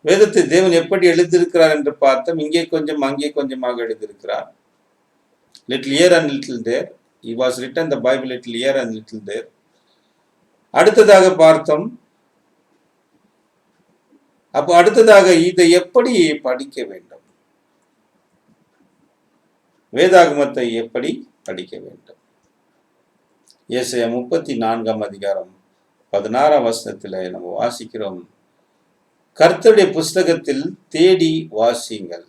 வேதத்தை தேவன் எப்படி எழுதியிருக்கிறார் என்று பார்த்தோம். இங்கே கொஞ்சம் அங்கே கொஞ்சமாக எழுதியிருக்கிறார். Little here and little there. He was written the Bible little here and little there. அடுத்ததாக பார்த்தோம், அப்போ அடுத்ததாக இதை எப்படி படிக்க வேண்டும்? வேதாகமத்தை எப்படி படிக்க வேண்டும்? ஏசாயா 34ஆம் அதிகாரம் 16ஆம் வசனத்தில் நம்ம வாசிக்கிறோம், கர்த்தருடைய புஸ்தகத்தில் தேடி வாசியுங்கள்,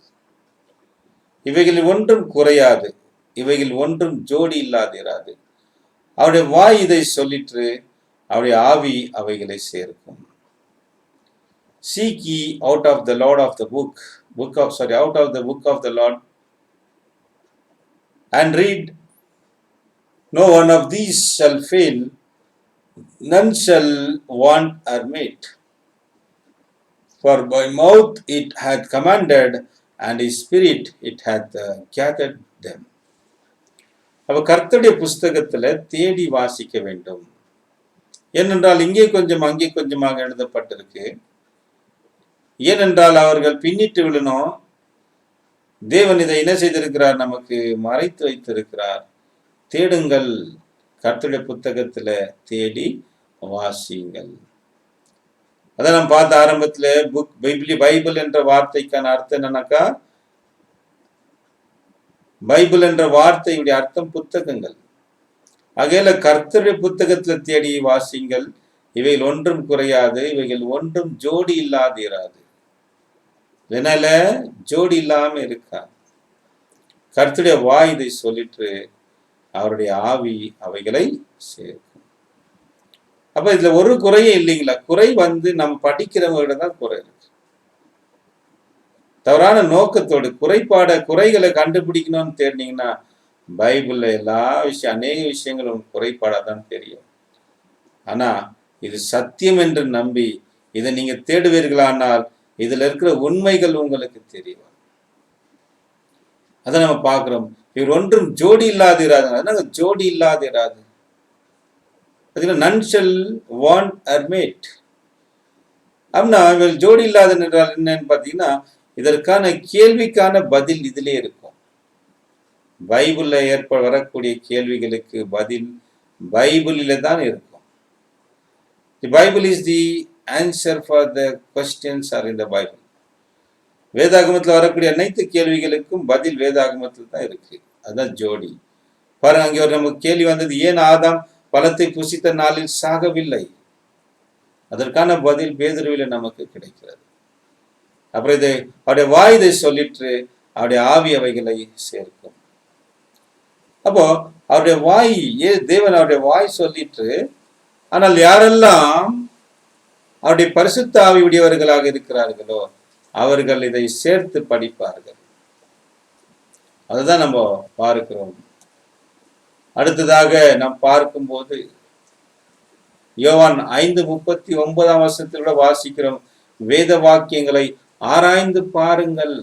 இவைகளில் ஒன்றும் குறையாது, இவைகள் ஒன்றும் ஜோடி இல்லாதிராது. அவருடைய வாய் இதை சொல்லிற்று, அவருடைய ஆவி அவைகளை சேர்க்கும். Seek ye out of the Lord of the out of the book of the Lord, and read. No one of these shall fail, none shall want or meet. For by mouth it hath commanded, and his spirit it hath gathered them. அப்ப கர்த்தருடைய புஸ்தகத்துல தேடி வாசிக்க வேண்டும். ஏனென்றால் இங்கே கொஞ்சம் அங்கே கொஞ்சமாக எழுதப்பட்டிருக்கு. ஏனென்றால் அவர்கள் பின்னிட்டு விழணும். தேவன் இதை என்ன செய்திருக்கிறார்? நமக்கு மறைத்து வைத்திருக்கிறார். தேடுங்கள், கர்த்தருடைய புத்தகத்துல தேடி வாசியுங்கள். அதான் நம்ம பார்த்த ஆரம்பத்துல பைபிள் என்ற வார்த்தைக்கான அர்த்தம் என்னன்னாக்கா, பைபிள் என்ற வார்த்தையுடைய அர்த்தம் புத்தகங்கள். ஆகையில கர்த்தருடைய புத்தகத்துல தேடி வாசியுங்கள், இவைகள் ஒன்றும் குறையாது, இவைகள் ஒன்றும் ஜோடி இல்லாதிராது. இதனால ஜோடி இல்லாம இருக்கா. கர்த்தருடைய வாய் இதை சொல்லிட்டு, அவருடைய ஆவி அவைகளை சேர்க்கும். அப்ப இதுல ஒரு குறையே இல்லைங்களா? குறை நம்ம படிக்கிறவங்க தான் குறை இருக்கு. தவறான நோக்கத்தோடு குறைகளை கண்டுபிடிக்கணும்னு தேடினீங்கன்னா, பைபிள்ல எல்லா அநேக விஷயங்களும் குறைபாடாதான் தெரியும். ஆனா இது சத்தியம் என்று நம்பி இதை நீங்க தேடுவீர்களானால், இதுல இருக்கிற உண்மைகள் உங்களுக்கு தெரியும். அதை நம்ம பார்க்கிறோம். இவர் ஒன்றும் ஜோடி இல்லாதிராது. ஜோடி இல்லாதிராது, none shall want or mate. அப்படின்னா இவர் ஜோடி இல்லாத என்றால் என்னன்னு பார்த்தீங்கன்னா, இதற்கான கேள்விக்கான பதில் இதிலே இருக்கும். பைபிள்ல வரக்கூடிய கேள்விகளுக்கு பதில் பைபிளில தான் இருக்கும். The Bible is the answer for the questions are in the Bible. வேதாகமத்தில் வரக்கூடிய அனைத்து கேள்விகளுக்கும் பதில் வேதாகமத்தில் தான் இருக்கு. அதுதான் ஜோடி. பாருங்க, அங்கே ஒரு நமக்கு கேள்வி வந்தது, ஏன் ஆதாம் பழத்தை புசித்த நாளில் சாகவில்லை? அதற்கான பதில் பேதுருவில நமக்கு கிடைக்கிறது. அப்புறம் இதை அவருடைய வாய் இதை சொல்லிட்டு, அவருடைய ஆவி அவைகளை சேர்க்கும். அப்போ அவருடைய வாய், தேவன் அவருடைய வாய் சொல்லிட்டு, ஆனால் யாரெல்லாம் அவருடைய பரிசுத்த ஆவி உடையவர்களாக இருக்கிறார்களோ அவர்கள் இதை சேர்த்து படிப்பார்கள். அதுதான் நம்ம பார்க்கிறோம். அடுத்ததாக நாம் பார்க்கும்போது யோவான் 5:39 வசனத்திலூட வாசிக்கிறோம், வேத வாக்கியங்களை ஆராய்ந்து பாருங்கள்.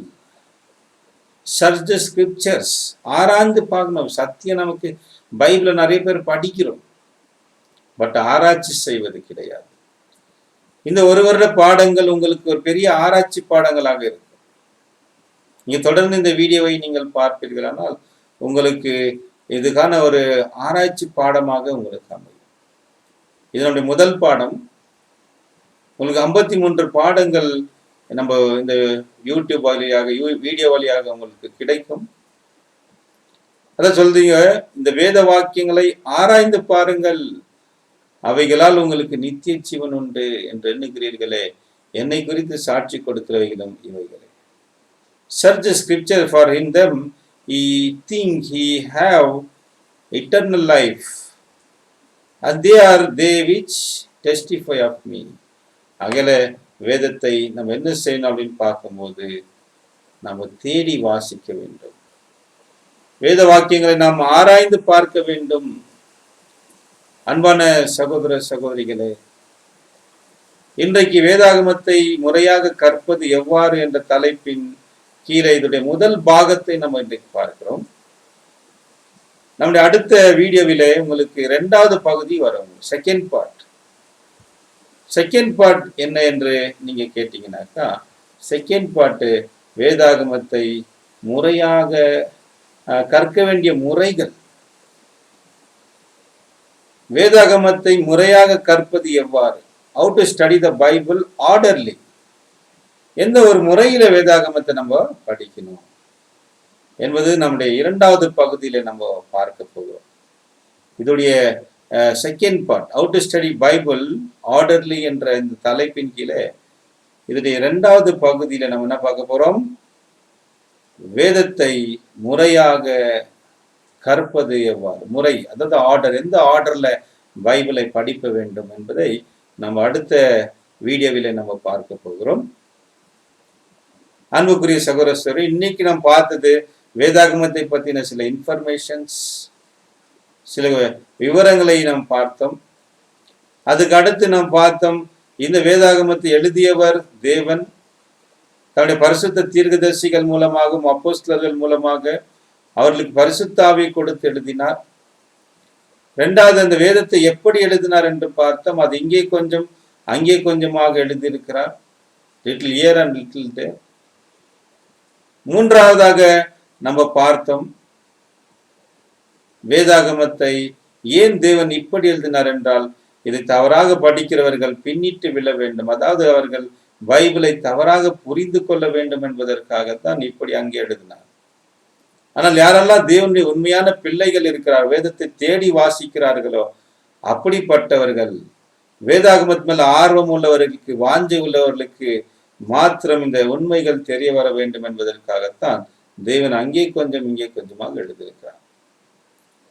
சர்ச் த ஸ்கிரிப்சர்ஸ், ஆராய்ந்து பார்க்கணும். சத்தியம் நமக்கு பைபிளை நிறைய பேர் படிக்கிறோம், பட் ஆராய்ச்சி செய்வது கிடையாது. இந்த ஒரு வருட பாடங்கள் உங்களுக்கு ஒரு பெரிய ஆராய்ச்சி பாடங்களாக இருக்கும். நீங்க தொடர்ந்து இந்த வீடியோவை நீங்கள் பார்ப்பீர்களானால் உங்களுக்கு இதுக்கான ஒரு ஆராய்ச்சி பாடமாக உங்களுக்கு அமையும். இதனுடைய முதல் பாடம் உங்களுக்கு 53 பாடங்கள் நம்ம இந்த யூடியூப் வழியாக வீடியோ வழியாக உங்களுக்கு கிடைக்கும். அதான் சொல்றீங்க, இந்த வேத வாக்கியங்களை ஆராய்ந்து பாருங்கள், அவைகளால் உங்களுக்கு நித்திய ஜீவன் உண்டு என்று எண்ணுகிறீர்களே, என்னை குறித்து சாட்சி கொடுக்கிறவைகளும் இவைகளே. Search the scripture, for in them he think he have eternal life, and they are they which testify of me. அகல வேதத்தை நம்ம என்ன செய்யணும் அப்படின்னு பார்க்கும்போது நம்ம தேடி வாசிக்க வேண்டும். வேத வாக்கியங்களை நாம் ஆராய்ந்து பார்க்க வேண்டும். அன்பான சகோதர சகோதரிகளே, இன்றைக்கு வேதாகமத்தை முறையாக கற்பது எவ்வாறு என்ற தலைப்பின் கீழே இதனுடைய முதல் பாகத்தை நம்ம இன்றைக்கு பார்க்கிறோம். நம்முடைய அடுத்த வீடியோவிலே உங்களுக்கு 2வது பகுதி வரும், செகண்ட் பார்ட். செகண்ட் பார்ட் என்ன என்று நீங்க கேட்டீங்கன்னாக்கா, செகண்ட் பார்ட்டு வேதாகமத்தை முறையாக கற்க வேண்டிய முறைகள், வேதாகமத்தை முறையாக கற்பது எவ்வாறு, how to study the Bible orderly, எந்த ஒரு முறையில வேதாகமத்தை நம்ம படிக்கணும் என்பது நம்முடைய 2வது பகுதியில நம்ம பார்க்க போகிறோம். இதோடைய second part, how to study Bible orderly என்ற இந்த தலைப்பின் கீழே இதோடைய 2வது பகுதியில நம்ம என்ன பார்க்க போறோம், வேதத்தை முறையாக கற்பது எவ்வாறு, முறை, அதாவது ஆர்டர், எந்த ஆர்டர்ல பைபிளை படிக்க வேண்டும் என்பதை நம்ம அடுத்த வீடியோவில நம்ம பார்க்க போகிறோம். அன்புக்குரிய சகோதரர், இன்னைக்கு நாம் பார்த்தது வேதாகமத்தை பற்றின சில இன்ஃபர்மேஷன்ஸ், சில விவரங்களை நாம் பார்த்தோம். அதுக்கு அடுத்து நாம் பார்த்தோம், இந்த வேதாகமத்தை எழுதியவர் தேவன் தன்னுடைய பரிசுத்த தீர்க்கதரிசிகள் மூலமாகவும் அப்போஸ்தலர்கள் மூலமாக அவர்களுக்கு பரிசுத்த ஆவியை கொடுத்து எழுதினார். 2வது, அந்த வேதத்தை எப்படி எழுதினார் என்று பார்த்தோம். அது இங்கே கொஞ்சம் அங்கே கொஞ்சமாக எழுதியிருக்கிறார், லிட்டில் இயர் அண்ட் லிட்டில் டே. 3வதாக நம்ம பார்த்தோம், வேதாகமத்தை ஏன் தேவன் இப்படி எழுதினார் என்றால், இதை தவறாக படிக்கிறவர்கள் பின்னிட்டு விழ வேண்டும், அதாவது அவர்கள் பைபிளை தவறாக புரிந்து கொள்ள வேண்டும் என்பதற்காகத்தான் இப்படி அங்கே எழுதினார். ஆனால் யாரெல்லாம் தேவனுடைய உண்மையான பிள்ளைகள் இருக்கிறார், வேதத்தை தேடி வாசிக்கிறார்களோ அப்படிப்பட்டவர்கள், வேதாகமத் மேல் ஆர்வம் உள்ளவர்களுக்கு, வாஞ்சை உள்ளவர்களுக்கு மாத்திரம் இந்த உண்மைகள் தெரிய வர வேண்டும் என்பதற்காகத்தான் தேவன் அங்கே கொஞ்சம் இங்கே கொஞ்சமாக எழுதியிருக்கிறார்.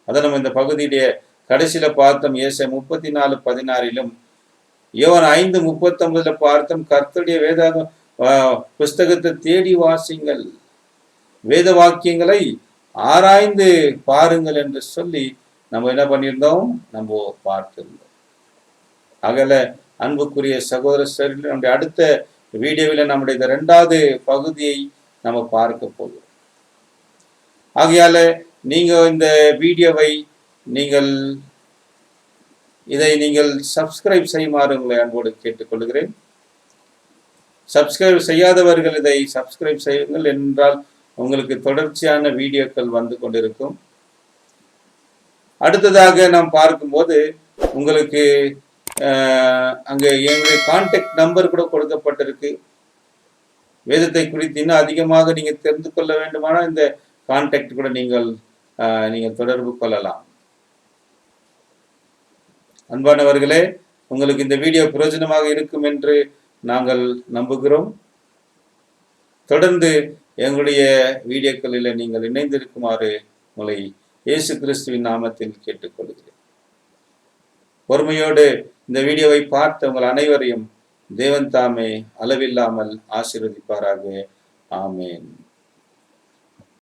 அதை நம்ம இந்த பகுதியுடைய கடைசியில பார்த்தோம். ஏசாயா 34:16 யோவான் 5:39 பார்த்தோம், கர்த்தருடைய வேதாக புஸ்தகத்தை தேடி வாசிங்கள், வேத வாக்கியங்களை ஆராய்ந்து பாருங்கள் என்று சொல்லி நம்ம என்ன பண்ணியிருந்தோம், நம்ம பார்த்திருந்தோம். அகல அன்புக்குரிய சகோதர, நம்முடைய அடுத்த வீடியோவில் நம்முடைய 2வது பகுதியை நம்ம பார்க்க போகிறோம். ஆகையால நீங்க இந்த வீடியோவை நீங்கள் சப்ஸ்கிரைப் செய்யுமாறு உங்களை அன்போடு கேட்டுக்கொள்கிறேன். சப்ஸ்கிரைப் செய்யாதவர்கள் இதை சப்ஸ்கிரைப் செய்யுங்கள், என்றால் உங்களுக்கு தொடர்ச்சியான வீடியோக்கள் வந்து கொண்டிருக்கும். அடுத்ததாக நாம் பார்க்கும்போது உங்களுக்கு அங்கே என்னுடைய கான்டாக்ட் நம்பர் கூட கொடுக்கப்பட்டிருக்கு. வேதத்தை குறித்து இன்னும் அதிகமாக நீங்கள் தெரிந்து கொள்ள வேண்டுமானால் இந்த கான்டாக்ட் கூட நீங்கள் தொடர்பு கொள்ளலாம். அன்பானவர்களே, உங்களுக்கு இந்த வீடியோ பிரயோஜனமாக இருக்கும் என்று நாங்கள் நம்புகிறோம். தொடர்ந்து எங்களுடைய வீடியோக்களில் நீங்கள் இணைந்திருக்குமாறு உங்களை இயேசு கிறிஸ்துவின் நாமத்தில் கேட்டுக்கொள்கிறேன். பொறுமையோடு இந்த வீடியோவை பார்த்த உங்கள் அனைவரையும் தேவன் தாமே அளவில்லாமல் ஆசீர்வதிப்பாராக. ஆமேன்.